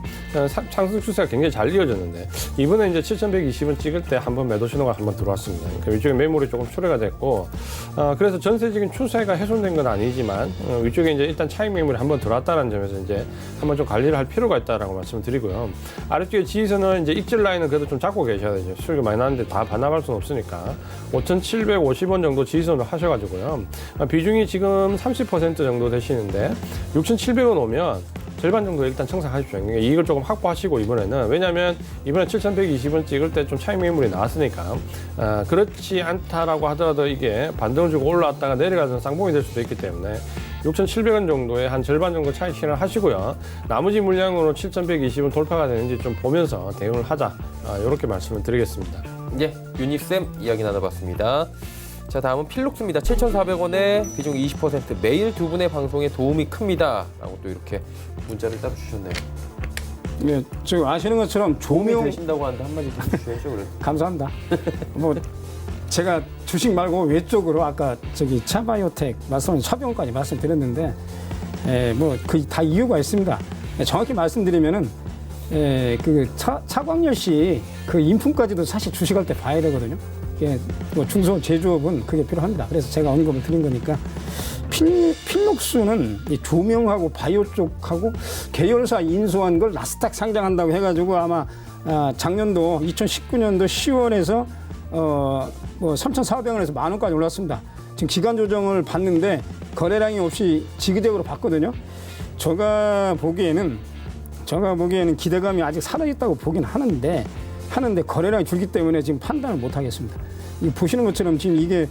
상승 추세가 굉장히 잘 이어졌는데 이번에 이제 7,120원 찍을 때 한번 매도 신호가 한번 들어왔습니다. 그러니까 위쪽에 매물이 조금 출회가 됐고 그래서 전세적인 추세가 훼손된 건 아니지만 위쪽에 이제 일단 차익 매물이 한번 들어왔다는 점에서 이제 한번 좀 관리를 할 필요가 있다라고 말씀을 드리고요. 아래쪽에 지지선은 이제 익절 라인은 그래도 좀 잡고 계셔야 되죠. 수익이 많이 나는데 다 반납할 수는 없으니까 5,750원 정도 지지선을 하셔가지고요. 비중이 지금 30% 정도 되시는데 6,700원 오면 절반 정도 일단 청산하십시오. 그러니까 이걸 조금 확보하시고 이번에는 왜냐하면 이번에 7,120원 찍을 때 좀 차익 매물이 나왔으니까 그렇지 않다라고 하더라도 이게 반등을 주고 올라왔다가 내려가서 쌍봉이 될 수도 있기 때문에 6,700원 정도의 한 절반 정도 차익 실현 하시고요. 나머지 물량으로 7,120원 돌파가 되는지 좀 보면서 대응을 하자. 이렇게 말씀을 드리겠습니다. 예, 유니셈 이야기 나눠봤습니다. 자, 다음은 필록스입니다. 7,400원에 비중 20%. 매일 두 분의 방송에 도움이 큽니다. 라고 또 이렇게 문자를 따로 주셨네요. 예, 저 아시는 것처럼 도움이 조명 되신다고 하는데 한마디 좀 주셔야죠. 그래도. 감사합니다. 뭐 제가 주식 말고 외적으로 아까 저기 차바이오텍 차병원까지 말씀드렸는데 뭐 그 다 이유가 있습니다. 정확히 말씀드리면은 그 차광열씨 그 인품까지도 사실 주식할 때 봐야 되거든요. 이게 뭐 중소 제조업은 그게 필요합니다. 그래서 제가 언급을 드린 거니까 필록수는 이 조명하고 바이오 쪽하고 계열사 인수한 걸 나스닥 상장한다고 해가지고 아마 작년도 2019년도 10월에서 뭐 3,400원에서 10,000원까지 올랐습니다. 지금 기간 조정을 받는데 거래량이 없이 지그재그로 봤거든요. 제가 보기에는 기대감이 아직 살아있다고 보긴 하는데 거래량이 줄기 때문에 지금 판단을 못 하겠습니다. 이 보시는 것처럼 지금 이게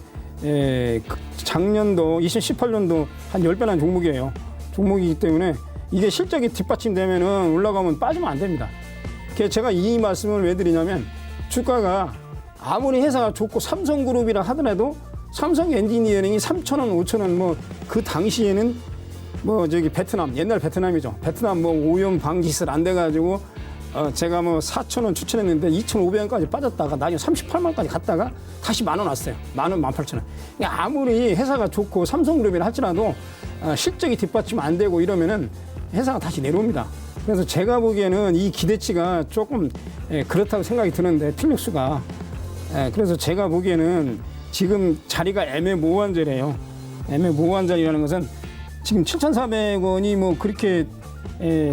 작년도 2018년도 한 10배난 종목이기 때문에 이게 실적이 뒷받침되면은 올라가면 빠지면 안 됩니다. 제가 이 말씀을 왜 드리냐면 주가가 아무리 회사가 좋고 삼성그룹이라 하더라도 삼성 엔지니어링이 3,000원, 5,000원 뭐 그 당시에는 뭐 저기 베트남 옛날 베트남이죠. 베트남 뭐 오염 방지실 안 돼가지고 제가 뭐 4,000원 추천했는데 2,500원까지 빠졌다가 나중에 38만원까지 갔다가 다시 10,000원 왔어요. 10,000원, 18,000원. 그러니까 아무리 회사가 좋고 삼성그룹이라 할지라도 실적이 뒷받침 안 되고 이러면은 회사가 다시 내려옵니다. 그래서 제가 보기에는 이 기대치가 조금 그렇다고 생각이 드는데 필력수가 그래서 제가 보기에는 지금 자리가 애매모호한 자리예요. 애매모호한 자리라는 것은 지금 7,400원이 뭐 그렇게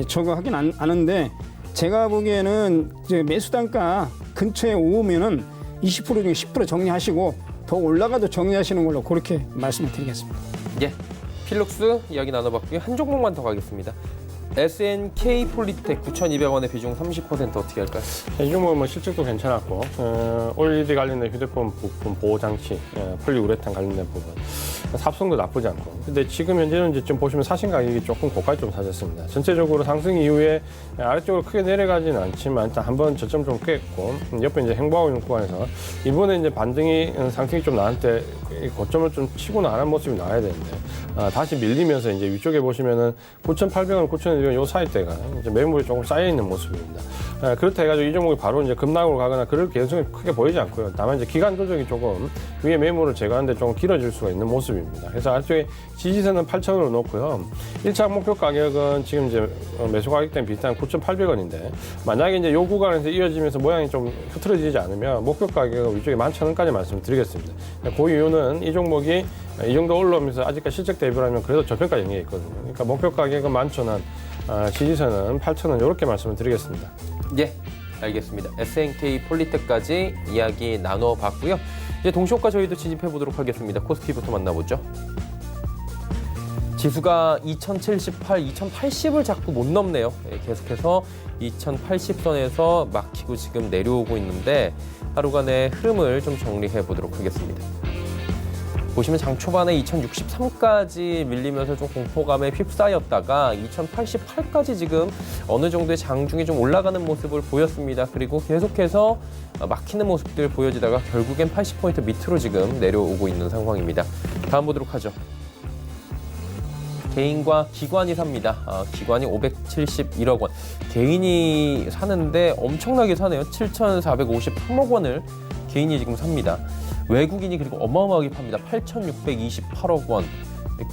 저거 하긴 않은데 제가 보기에는 이제 매수 단가 근처에 오면은 20% 중에 10% 정리하시고 더 올라가도 정리하시는 걸로 그렇게 말씀을 드리겠습니다. 예, 필록스 이야기 나눠봤고요. 한 종목만 더 가겠습니다. SNK 폴리텍 9,200원의 비중 30% 어떻게 할까요? 이 종목은 뭐 실적도 괜찮았고 OLED 관련된 휴대폰 부품 보호 장치, 폴리우레탄 관련된 부분 삽성도 나쁘지 않고. 근데 지금 현재는 이제 좀 보시면 사신 가격이 조금 고가에 좀 사졌습니다. 전체적으로 상승 이후에 아래쪽으로 크게 내려가지는 않지만 일단 한번 저점 좀 깼고 옆에 이제 행보하고 있는 구간에서 이번에 이제 반등이 상승이 좀 나올 때 고점을 좀 치고 나가는 모습이 나와야 되는데 다시 밀리면서 이제 위쪽에 보시면은 9,800원, 9,200원 요 사이대가 이제 매물이 조금 쌓여 있는 모습입니다. 그렇다 해가지고 이 종목이 바로 이제 급락으로 가거나 그럴 개연성이 크게 보이지 않고요. 다만 이제 기간 조정이 조금 위에 매물을 제거하는데 조금 길어질 수가 있는 모습입니다. 그래서 아래쪽에 지지선은 8,000원으로 놓고요. 1차 목표 가격은 지금 이제 매수 가격 때는 비슷한 9,800원인데 만약에 이제 요 구간에서 이어지면서 모양이 좀 흐트러지지 않으면 목표 가격은 위쪽에 11,000원까지 말씀드리겠습니다. 그 이유는 이 종목이 이 정도 올라오면서 아직까지 실적 대비를 하면 그래도 저평가 영역이 있거든요. 그러니까 목표 가격은 11,000원, 지지선은 8,000원 이렇게 말씀을 드리겠습니다. 예, 알겠습니다. SNK 폴리텍까지 이야기 나눠봤고요. 이제 동시호가 저희도 진입해 보도록 하겠습니다. 코스피부터 만나보죠. 지수가 2078, 2080을 자꾸 못 넘네요. 계속해서 2080선에서 막히고 지금 내려오고 있는데 하루간의 흐름을 좀 정리해 보도록 하겠습니다. 보시면 장 초반에 2063까지 밀리면서 좀 공포감에 휩싸였다가 2088까지 지금 어느 정도의 장중에 좀 올라가는 모습을 보였습니다. 그리고 계속해서 막히는 모습들 보여지다가 결국엔 80포인트 밑으로 지금 내려오고 있는 상황입니다. 다음 보도록 하죠. 개인과 기관이 삽니다. 기관이 571억 원. 개인이 사는데 엄청나게 사네요. 7,453억 원을 개인이 지금 삽니다. 외국인이 그리고 어마어마하게 팝니다. 8,628억 원.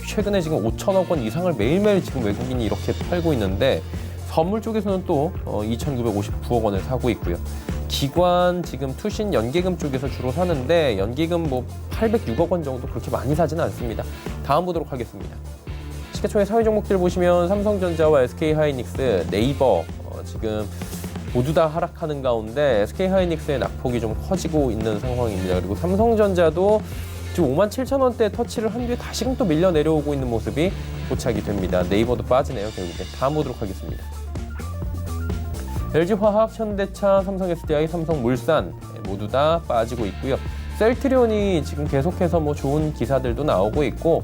최근에 지금 5천억 원 이상을 매일매일 지금 외국인이 이렇게 팔고 있는데 선물 쪽에서는 또 2,959억 원을 사고 있고요. 기관 지금 투신 연계금 쪽에서 주로 사는데 연계금 뭐 806억 원 정도 그렇게 많이 사지는 않습니다. 다음 보도록 하겠습니다. 시가총액 상위 종목들 보시면 삼성전자와 SK하이닉스, 네이버 지금 모두 다 하락하는 가운데 SK하이닉스의 낙폭이 좀 커지고 있는 상황입니다. 그리고 삼성전자도 지금 57,000원대 터치를 한 뒤에 다시금 또 밀려 내려오고 있는 모습이 포착이 됩니다. 네이버도 빠지네요, 결국에. 다음 보도록 하겠습니다. LG화학, 현대차, 삼성SDI, 삼성물산 모두 다 빠지고 있고요. 셀트리온이 지금 계속해서 뭐 좋은 기사들도 나오고 있고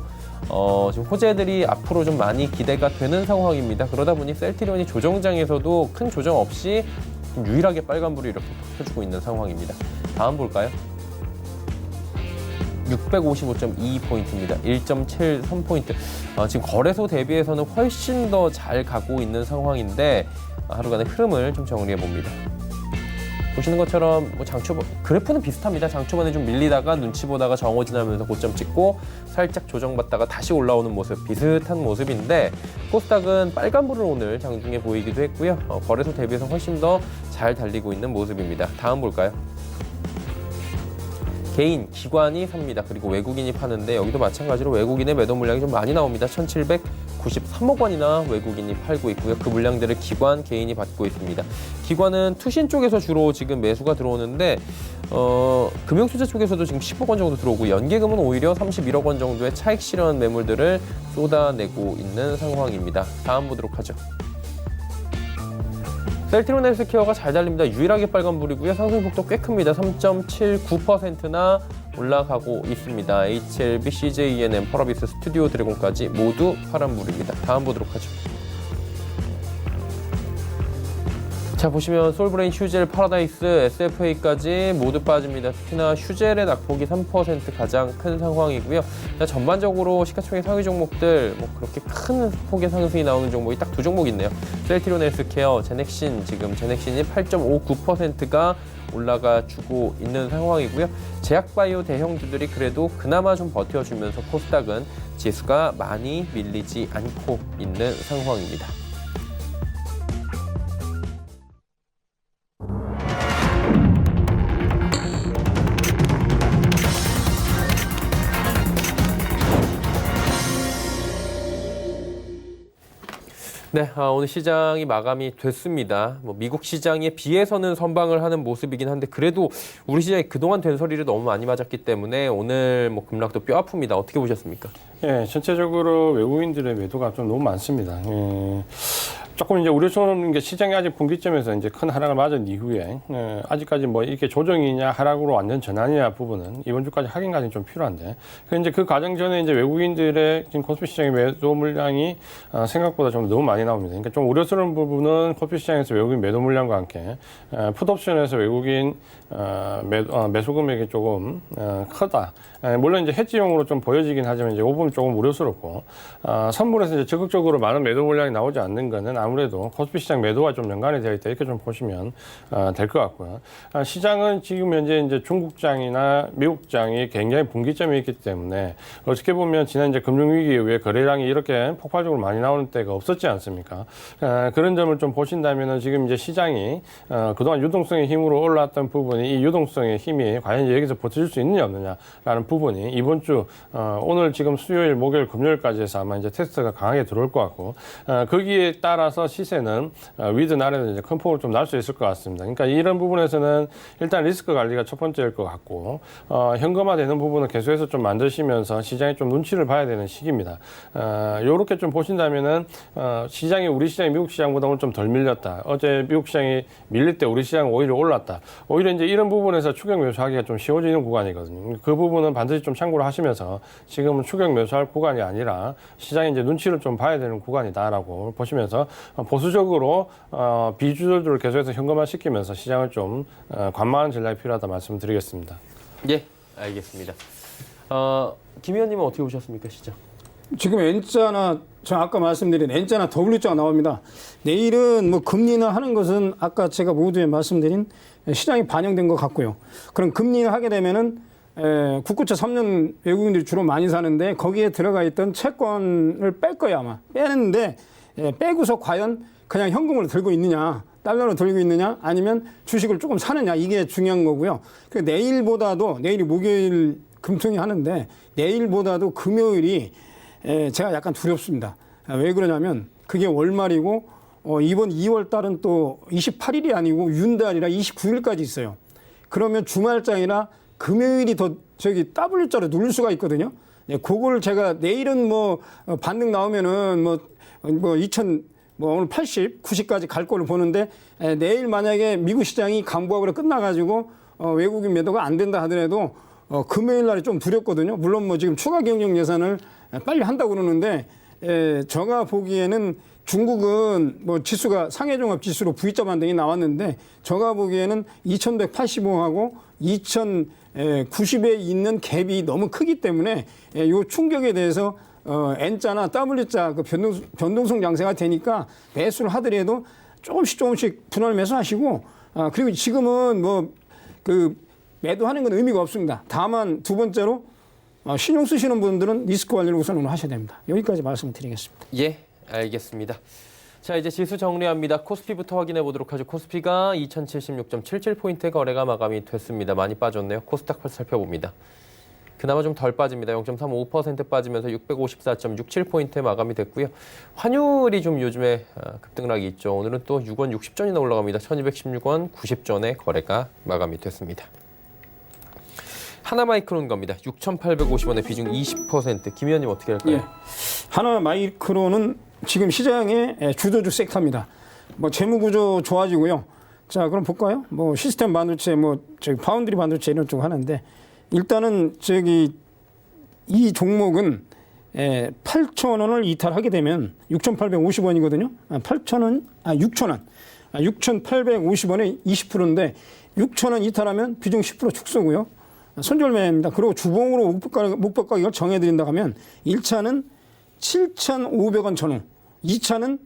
지금 호재들이 앞으로 좀 많이 기대가 되는 상황입니다. 그러다 보니 셀트리온이 조정장에서도 큰 조정 없이 유일하게 빨간불이 이렇게 켜주고 있는 상황입니다. 다음 볼까요? 655.2포인트입니다. 1.73포인트. 지금 거래소 대비해서는 훨씬 더 잘 가고 있는 상황인데 하루간의 흐름을 좀 정리해 봅니다. 보시는 것처럼 뭐 그래프는 비슷합니다. 장초반에 좀 밀리다가 눈치 보다가 정오 지나면서 고점 찍고 살짝 조정받다가 다시 올라오는 모습, 비슷한 모습인데 코스닥은 빨간불을 오늘 장중에 보이기도 했고요. 거래소 대비해서 훨씬 더 잘 달리고 있는 모습입니다. 다음 볼까요? 개인, 기관이 삽니다. 그리고 외국인이 파는데 여기도 마찬가지로 외국인의 매도 물량이 좀 많이 나옵니다. 1,793억 원이나 외국인이 팔고 있고요. 그 물량들을 기관, 개인이 받고 있습니다. 기관은 투신 쪽에서 주로 지금 매수가 들어오는데 금융투자 쪽에서도 지금 10억 원 정도 들어오고 연계금은 오히려 31억 원 정도의 차익 실현 매물들을 쏟아내고 있는 상황입니다. 다음 보도록 하죠. 셀트리온 헬스케어가 잘 달립니다. 유일하게 빨간불이고요. 상승폭도 꽤 큽니다. 3.79%나 올라가고 있습니다. HLB, CJENM, 펄어비스, 스튜디오 드래곤까지 모두 파란불입니다. 다음 보도록 하죠. 자, 보시면 솔브레인, 휴젤, 파라다이스, SFA까지 모두 빠집니다. 특히나 휴젤의 낙폭이 3% 가장 큰 상황이고요. 전반적으로 시가총액 상위 종목들 그렇게 큰 폭의 상승이 나오는 종목이 딱 두 종목 있네요. 셀트리온 헬스케어, 제넥신, 지금 제넥신이 8.59%가 올라가 주고 있는 상황이고요. 제약바이오 대형주들이 그래도 그나마 좀 버텨주면서 코스닥은 지수가 많이 밀리지 않고 있는 상황입니다. 네, 오늘 시장이 마감이 됐습니다. 미국 시장에 비해서는 선방을 하는 모습이긴 한데 그래도 우리 시장이 그동안 된소리를 너무 많이 맞았기 때문에 오늘 급락도 뼈 아픕니다. 어떻게 보셨습니까? 예, 전체적으로 외국인들의 매도가 좀 너무 많습니다. 예. 조금 이제 우려스러운 게 시장이 아직 분기점에서 이제 큰 하락을 맞은 이후에 아직까지 이렇게 조정이냐 하락으로 완전 전환이냐 부분은 이번 주까지 확인 과정이 좀 필요한데 이제 그 과정 전에 이제 외국인들의 지금 코스피 시장의 매도 물량이 생각보다 좀 너무 많이 나옵니다. 그러니까 좀 우려스러운 부분은 코스피 시장에서 외국인 매도 물량과 함께 풋옵션에서 외국인 매수 금액이 조금 크다. 물론 이제 해지용으로 좀 보여지긴 하지만 이제 이 부분 조금 우려스럽고 선물에서 이제 적극적으로 많은 매도 물량이 나오지 않는 거는 아무래도 코스피 시장 매도와 좀 연관이 되어 있다 이렇게 좀 보시면 될 것 같고요. 시장은 지금 현재 이제 중국장이나 미국장이 굉장히 분기점이 있기 때문에 어떻게 보면 지난 이제 금융위기 이후에 거래량이 이렇게 폭발적으로 많이 나오는 때가 없었지 않습니까? 그런 점을 좀 보신다면은 지금 이제 시장이 그동안 유동성의 힘으로 올라왔던 부분이 이 유동성의 힘이 과연 이제 여기서 버텨줄 수 있느냐 없느냐라는 부분이 이번 주 오늘 지금 수요일, 목요일, 금요일까지 해서 아마 이제 테스트가 강하게 들어올 것 같고 거기에 따라서 시세는 위든 아래든 이제 큰 폭으로 좀 날 수 있을 것 같습니다. 그러니까 이런 부분에서는 일단 리스크 관리가 첫 번째일 것 같고 현금화되는 부분은 계속해서 좀 만드시면서 시장이 좀 눈치를 봐야 되는 시기입니다. 요렇게 좀 보신다면은 시장이 우리 시장이 미국 시장보다 오늘 좀 덜 밀렸다. 어제 미국 시장이 밀릴 때 우리 시장은 오히려 올랐다. 오히려 이제 이런 부분에서 추격 매수하기가 좀 쉬워지는 구간이거든요. 그 부분은 반드시 좀 참고를 하시면서 지금은 추격 매수할 구간이 아니라 시장이 이제 눈치를 좀 봐야 되는 구간이다라고 보시면서 보수적으로 비주들을 계속해서 현금화 시키면서 시장을 좀 관망하는 전략이 필요하다 말씀드리겠습니다. 예, 알겠습니다. 김 의원님은 어떻게 보셨습니까, 시장? 지금 N자나 저 아까 말씀드린 N자나 W자가 나옵니다. 내일은 금리나 하는 것은 아까 제가 모두에 말씀드린 시장이 반영된 것 같고요. 그럼 금리를 하게 되면은 국고채 3년 외국인들이 주로 많이 사는데 거기에 들어가 있던 채권을 뺄 거야 아마. 빼는데 빼고서 과연 그냥 현금으로 들고 있느냐, 달러로 들고 있느냐, 아니면 주식을 조금 사느냐 이게 중요한 거고요. 내일보다도 내일이 목요일 금통이 하는데 내일보다도 금요일이 제가 약간 두렵습니다. 왜 그러냐면 그게 월말이고 이번 2월 달은 또 28일이 아니고 윤달이라 29일까지 있어요. 그러면 주말장이라 금요일이 더 W자로 누를 수가 있거든요. 그걸 제가 내일은 반등 나오면은 오늘 80, 90까지 갈 거를 보는데 내일 만약에 미국 시장이 강보합으로 끝나가지고 외국인 매도가 안 된다 하더라도 금요일 날이 좀 두렵거든요. 물론 지금 추가 경영 예산을 빨리 한다고 그러는데 제가 보기에는 중국은 지수가 상해종합 지수로 V자 반등이 나왔는데 제가 보기에는 2185하고 2090에 있는 갭이 너무 크기 때문에 이 충격에 대해서 N자나 W자 그 변동성 양세가 되니까 매수를 하더라도 조금씩 분할 매수하시고 그리고 지금은 뭐 그 매도하는 건 의미가 없습니다. 다만 두 번째로 신용 쓰시는 분들은 리스크 관리를 우선으로 하셔야 됩니다. 여기까지 말씀을 드리겠습니다. 예, 알겠습니다. 자, 이제 지수 정리합니다. 코스피부터 확인해 보도록 하죠. 코스피가 2076.77포인트 거래가 마감이 됐습니다. 많이 빠졌네요. 코스닥 살펴봅니다. 그나마 좀 덜 빠집니다. 0.35% 빠지면서 654.67포인트에 마감이 됐고요. 환율이 좀 요즘에 급등락이 있죠. 오늘은 또 6원 60전이나 올라갑니다. 1216원 90전에 거래가 마감이 됐습니다. 하나마이크론 겁니다. 6,850원에 비중 20%. 김 의원님 어떻게 할까요? 예. 하나마이크론은 지금 시장의 주도주 섹터입니다. 뭐 재무 구조 좋아지고요. 자, 그럼 볼까요? 뭐 시스템 반도체, 뭐 저기 파운드리 반도체 이런 쪽 하는데 일단은 이 종목은 8,000원을 이탈하게 되면 6,850원이거든요. 6,000원. 6,850원에 20%인데 6,000원 이탈하면 비중 10% 축소고요. 손절매입니다. 그리고 주봉으로 목표 가격을 정해드린다 하면 1차는 7,500원 전후, 2차는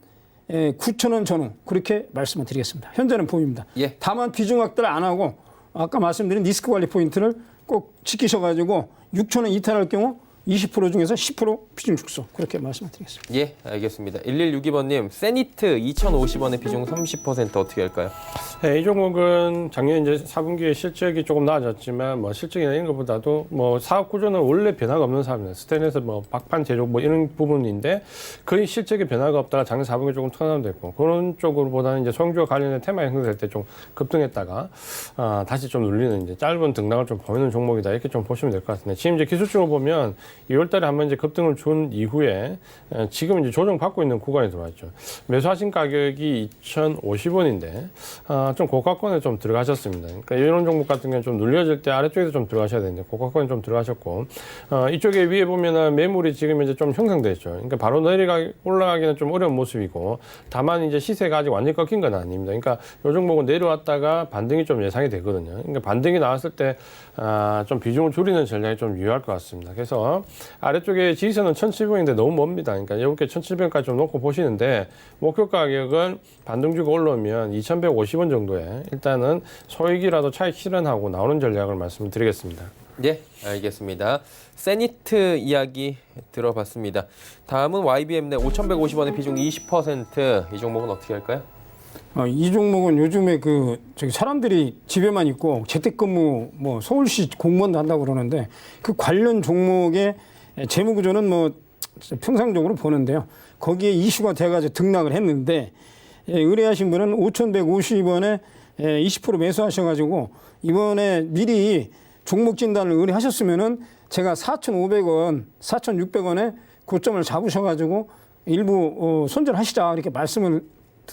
9,000원 전후 그렇게 말씀을 드리겠습니다. 현재는 보입니다. 예. 다만 비중 확대를 안 하고 아까 말씀드린 리스크 관리 포인트를 꼭 지키셔가지고 6,000원 이탈할 경우 20% 중에서 10% 비중 축소 그렇게 말씀을 드리겠습니다. 예, 알겠습니다. 1162번님, 세니트 2,050원에 비중 30% 어떻게 할까요? 네, 이 종목은 작년 이제 4분기에 실적이 조금 나아졌지만 뭐 실적이나 이런 것보다도 뭐 사업 구조는 원래 변화가 없는 사업입니다. 스테인레스 뭐 박판 제조 뭐 이런 부분인데 거의 실적에 변화가 없다가 작년 4분기에 조금 턴다운됐고 그런 쪽으로보다는 이제 소형주와 관련된 테마 형성될 때 좀 급등했다가 다시 좀 눌리는 이제 짧은 등락을 좀 보이는 종목이다 이렇게 좀 보시면 될 것 같은데 지금 이제 기술적으로 보면 2월달에 한번 이제 급등을 준 이후에 지금 이제 조정받고 있는 구간에 들어왔죠. 매수하신 가격이 2,050원인데 좀 고가권에 좀 들어가셨습니다. 그러니까 이런 종목 같은 경우는 좀 눌려질 때 아래쪽에서 좀 들어가셔야 되는데 고가권에 좀 들어가셨고 이쪽에 위에 보면은 매물이 지금 이제 좀 형성돼 있죠. 그러니까 바로 올라가기는 좀 어려운 모습이고 다만 이제 시세가 아직 완전히 꺾인 건 아닙니다. 그러니까 이 종목은 내려왔다가 반등이 좀 예상이 되거든요. 그러니까 반등이 나왔을 때 좀 비중을 줄이는 전략이 좀 유효할 것 같습니다. 그래서 아래쪽에 지지선은 1,700원인데 너무 멉니다. 그러니까 이렇게 1,700원까지 좀 놓고 보시는데 목표 가격은 반등 주고 올라오면 2,150원 정도에 일단은 소액이라도 차익 실현하고 나오는 전략을 말씀드리겠습니다. 예, 알겠습니다. 세니트 이야기 들어봤습니다. 다음은 YBM 내 5,150원의 비중 20%. 이 종목은 어떻게 할까요? 이 종목은 요즘에 사람들이 집에만 있고 재택근무 뭐 서울시 공무원도 한다고 그러는데 그 관련 종목의 재무 구조는 뭐 평상적으로 보는데요. 거기에 이슈가 돼가지고 등락을 했는데 의뢰하신 분은 5,150원에 20% 매수하셔가지고 이번에 미리 종목 진단을 의뢰하셨으면은 제가 4,500원, 4,600원에 고점을 잡으셔가지고 일부 손절하시자 이렇게 말씀을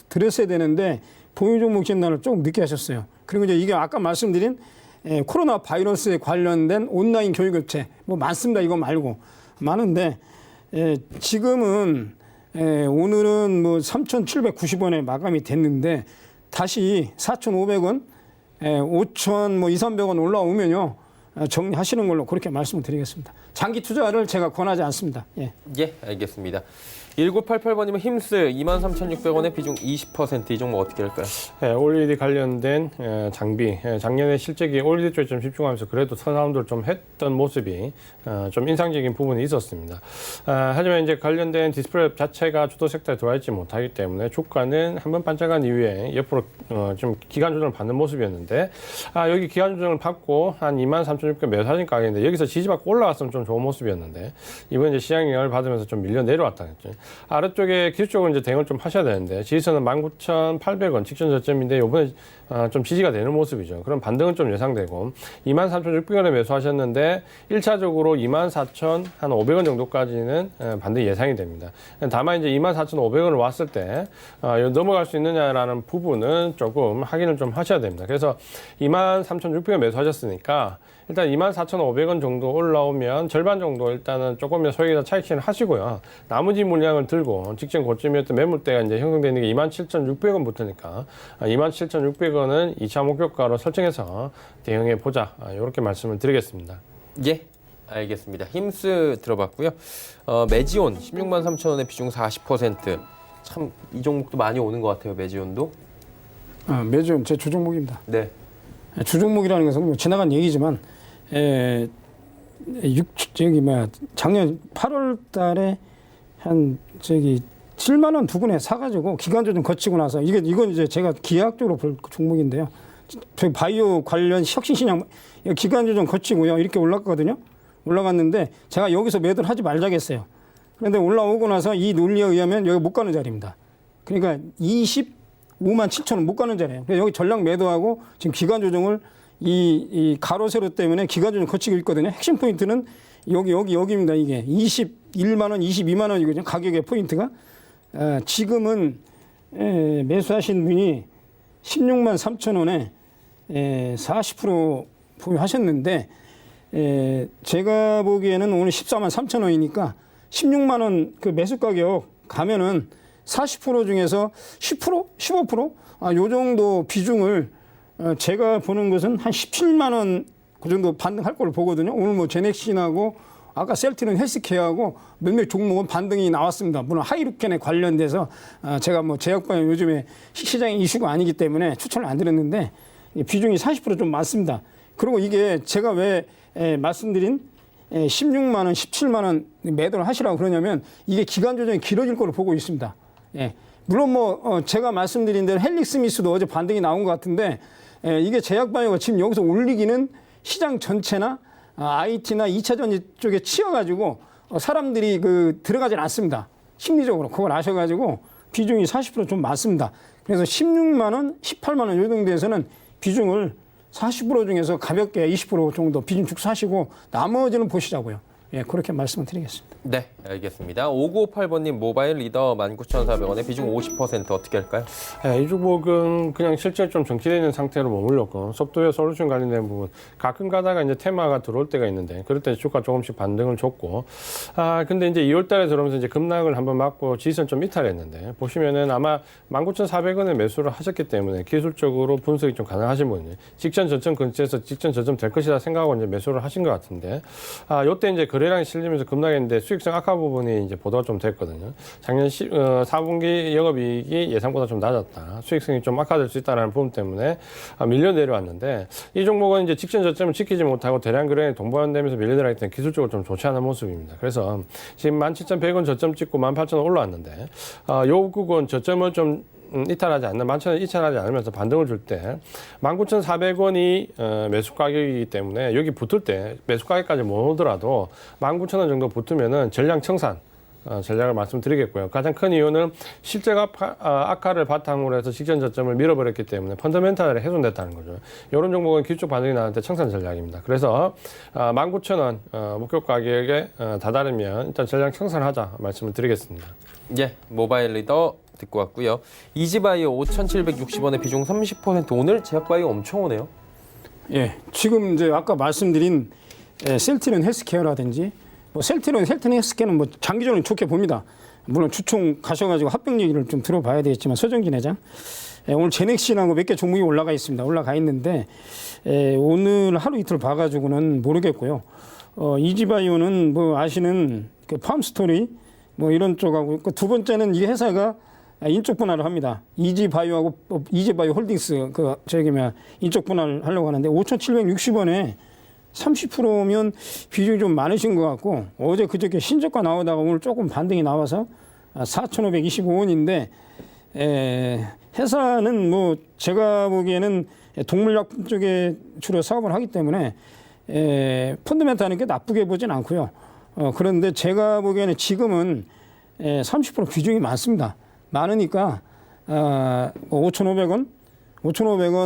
드렸어야 되는데 보유 종목 진단을 조금 늦게 하셨어요. 그리고 이제 이게 아까 말씀드린 코로나 바이러스에 관련된 온라인 교육업체 뭐 많습니다. 이거 말고 많은데 지금은 오늘은 뭐 3,790원에 마감이 됐는데 다시 4,500원, 5,000 뭐 2,300원 올라오면요 정리하시는 걸로 그렇게 말씀을 드리겠습니다. 장기 투자를 제가 권하지 않습니다. 예, 알겠습니다. 1988번님은 힘스 23,600원에 비중 20%. 이 종목 어떻게 할까요? OLED 관련된 장비, 작년에 실적이 OLED 쪽에 좀 집중하면서 그래도 턴라운드를 좀 했던 모습이 좀 인상적인 부분이 있었습니다. 하지만 이제 관련된 디스플레이 자체가 주도 섹터에 들어와 있지 못하기 때문에 주가는 한번 반짝한 이후에 옆으로 좀 기간 조정을 받는 모습이었는데 여기 기간 조정을 받고 한 23,600원 매수하신 가격인데 여기서 지지받고 올라갔으면 좀 좋은 모습이었는데 이번 이제 시장 영향을 받으면서 좀 밀려 내려왔다 했죠. 아래쪽에 기술적으로 이제 대응을 좀 하셔야 되는데 지지선은 19,800원 직전 저점인데 이번에 좀 지지가 되는 모습이죠. 그럼 반등은 좀 예상되고 23,600원에 매수하셨는데 1차적으로 24,500원 정도까지는 반등 예상이 됩니다. 다만 이제 24,500원을 왔을 때 넘어갈 수 있느냐라는 부분은 조금 확인을 좀 하셔야 됩니다. 그래서 23,600원 매수하셨으니까 일단 24,500원 정도 올라오면 절반 정도 일단은 조금이라도 소액에서 차익 실현 하시고요. 나머지 물량을 들고 직전 고점이었던 매물대가 이제 형성되는 게 27,600원부터니까 27,600원은 2차 목표가로 설정해서 대응해 보자. 이렇게 말씀을 드리겠습니다. 예, 알겠습니다. 힘스 들어봤고요. 메지온 163,000원의 비중 40%. 참 이 종목도 많이 오는 것 같아요. 매지온도. 매주 제 주종목입니다. 네. 주종목이라는 것은 뭐 지나간 얘기지만 작년 8월 달에 한 7만 원 두 군에 사가지고 기간 조정 거치고 나서 이건 이제 제가 기하학적으로 볼 종목인데요. 저희 바이오 관련 혁신신약 기간 조정 거치고요. 이렇게 올라갔거든요. 올라갔는데 제가 여기서 매도를 하지 말자겠어요. 그런데 올라오고 나서 이 논리에 의하면 여기 못 가는 자리입니다. 그러니까 25만 7천 원 못 가는 자리예요. 그래서 여기 전량 매도하고 지금 기간 조정을 이 가로 세로 때문에 기간 조정 거치고 있거든요. 핵심 포인트는 여기입니다. 이게 21만 원, 22만 원이거든요. 가격의 포인트가. 지금은 매수하신 분이 16만 3천 원에 40% 보유하셨는데 제가 보기에는 오늘 14만 3천 원이니까 16만 원 그 매수 가격 가면은 40% 중에서 10%? 15%? 요 정도 비중을 제가 보는 것은 한 17만 원 그 정도 반등할 걸로 보거든요. 오늘 뭐 제넥신하고 아까 셀트리온 헬스케어하고 몇몇 종목은 반등이 나왔습니다. 물론 하이루켄에 관련돼서 제가 뭐 제약바이오 요즘에 시장의 이슈가 아니기 때문에 추천을 안 드렸는데 비중이 40% 좀 많습니다. 그리고 이게 제가 왜 말씀드린 16만 원, 17만 원 매도를 하시라고 그러냐면 이게 기간 조정이 길어질 걸로 보고 있습니다. 예. 물론 뭐 제가 말씀드린 대로 헬릭스미스도 어제 반등이 나온 것 같은데 이게 제약바이오가 지금 여기서 올리기는 시장 전체나 IT나 2차 전지 쪽에 치여가지고 사람들이 들어가질 않습니다. 심리적으로 그걸 아셔가지고 비중이 40% 좀 많습니다. 그래서 16만 원, 18만 원 요 정도에서는 비중을 40% 중에서 가볍게 20% 정도 비중 축소하시고 나머지는 보시자고요. 예, 그렇게 말씀을 드리겠습니다. 네, 알겠습니다. 5958번님 모바일 리더 19,400원에 비중 50% 어떻게 할까요? 네, 이 종목은 그냥 실제 좀 정체되어 있는 상태로 머물렀고 소프트웨어 솔루션 관련된 부분 가끔 가다가 이제 테마가 들어올 때가 있는데 그럴 때 주가 조금씩 반등을 줬고 근데 이제 2월 달에 들어오면서 이제 급락을 한번 맞고 지지선 좀 이탈했는데 보시면은 아마 19,400원에 매수를 하셨기 때문에 기술적으로 분석이 좀 가능하신 분이 직전 저점 근처에서 직전 저점 될 것이다 생각하고 이제 매수를 하신 것 같은데 요때 이제 거래량이 실리면서 급락했는데 수익성 악화 부분이 이제 보도가 좀 됐거든요. 작년 4분기 영업이익이 예상보다 좀 낮았다. 수익성이 좀 악화될 수 있다는 부분 때문에 밀려 내려왔는데 이 종목은 이제 직전 저점을 지키지 못하고 대량 거래량이 동반되면서 밀려 내려왔기 때문에 기술적으로 좀 좋지 않은 모습입니다. 그래서 지금 17,100원 저점 찍고 18,000원 올라왔는데 요 부분 저점을 좀 이탈하지 않는 11,000원 이탈하지 않으면서 반등을 줄 때 19,400원이 매수 가격이기 때문에 여기 붙을 때 매수 가격까지 못 오더라도 19,000원 정도 붙으면은 전량 청산 전략을 말씀드리겠고요. 가장 큰 이유는 실제가 악화를 바탕으로 해서 직전 저점을 밀어버렸기 때문에 펀더멘탈이 훼손됐다는 거죠. 이런 종목은 기술적 반등이 나는데 청산 전략입니다. 그래서 19,000원 목표 가격에 다다르면 일단 전략 청산하자 말씀을 드리겠습니다. 예, 모바일 리더 듣고 왔고요. 이지바이오 5,760원에 비중 30% 오늘 제약바이오 엄청 오네요. 예, 지금 이제 아까 말씀드린 셀트리온 헬스케어라든지 뭐 셀트리온 헬스케어는 뭐 장기적으로 좋게 봅니다. 물론 주총 가셔가지고 합병 얘기를 좀 들어봐야 되겠지만 서정진 회장 오늘 제넥신하고 몇 개 종목이 올라가 있습니다. 올라가 있는데 오늘 하루 이틀 봐가지고는 모르겠고요. 이지바이오는 뭐 아시는 그 팜스토리 뭐 이런 쪽하고 두 번째는 이 회사가 인적 분할을 합니다. 이지바이오하고 이지바이오 홀딩스 인적 분할을 하려고 하는데 5,760원에 30%면 비중이 좀 많으신 것 같고 어제 그저께 신저가 나오다가 오늘 조금 반등이 나와서 4,525원인데 회사는 뭐 제가 보기에는 동물약품 쪽에 주로 사업을 하기 때문에 펀더멘탈은 게 나쁘게 보진 않고요. 그런데 제가 보기에는 지금은 30% 비중이 많습니다. 많으니까 5,500원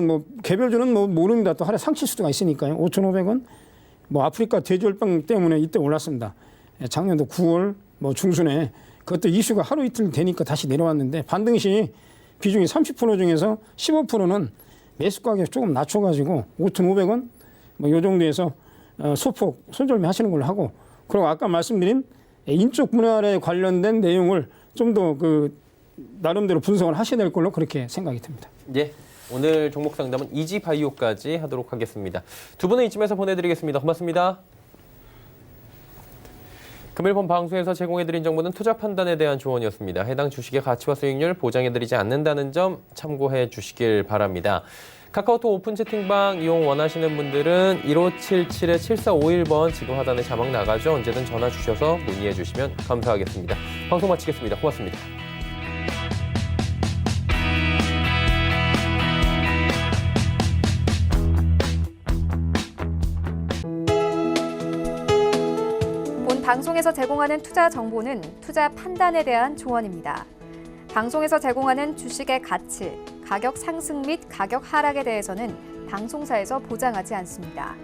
뭐 개별주는 뭐 모릅니다. 또 하루에 상칠 수가 있으니까요. 5,500원 뭐 아프리카 돼지열병 때문에 이때 올랐습니다. 작년도 9월 뭐 중순에 그것도 이슈가 하루 이틀 되니까 다시 내려왔는데 반등 시 비중이 30% 중에서 15%는 매수 가격 조금 낮춰가지고 5,500원 뭐 요 정도에서 소폭 손절매 하시는 걸로 하고 그리고 아까 말씀드린 인적 분할에 관련된 내용을 좀 더 나름대로 분석을 하셔야 될 걸로 그렇게 생각이 듭니다. 예, 오늘 종목 상담은 이지바이오까지 하도록 하겠습니다. 두 분은 이쯤에서 보내드리겠습니다. 고맙습니다. 금일 본 방송에서 제공해드린 정보는 투자 판단에 대한 조언이었습니다. 해당 주식의 가치와 수익률 보장해드리지 않는다는 점 참고해 주시길 바랍니다. 카카오톡 오픈 채팅방 이용 원하시는 분들은 1577-7451번 지금 하단에 자막 나가죠. 언제든 전화 주셔서 문의해 주시면 감사하겠습니다. 방송 마치겠습니다. 고맙습니다. 본 방송에서 제공하는 투자 정보는 투자 판단에 대한 조언입니다. 방송에서 제공하는 주식의 가치, 가격 상승 및 가격 하락에 대해서는 방송사에서 보장하지 않습니다.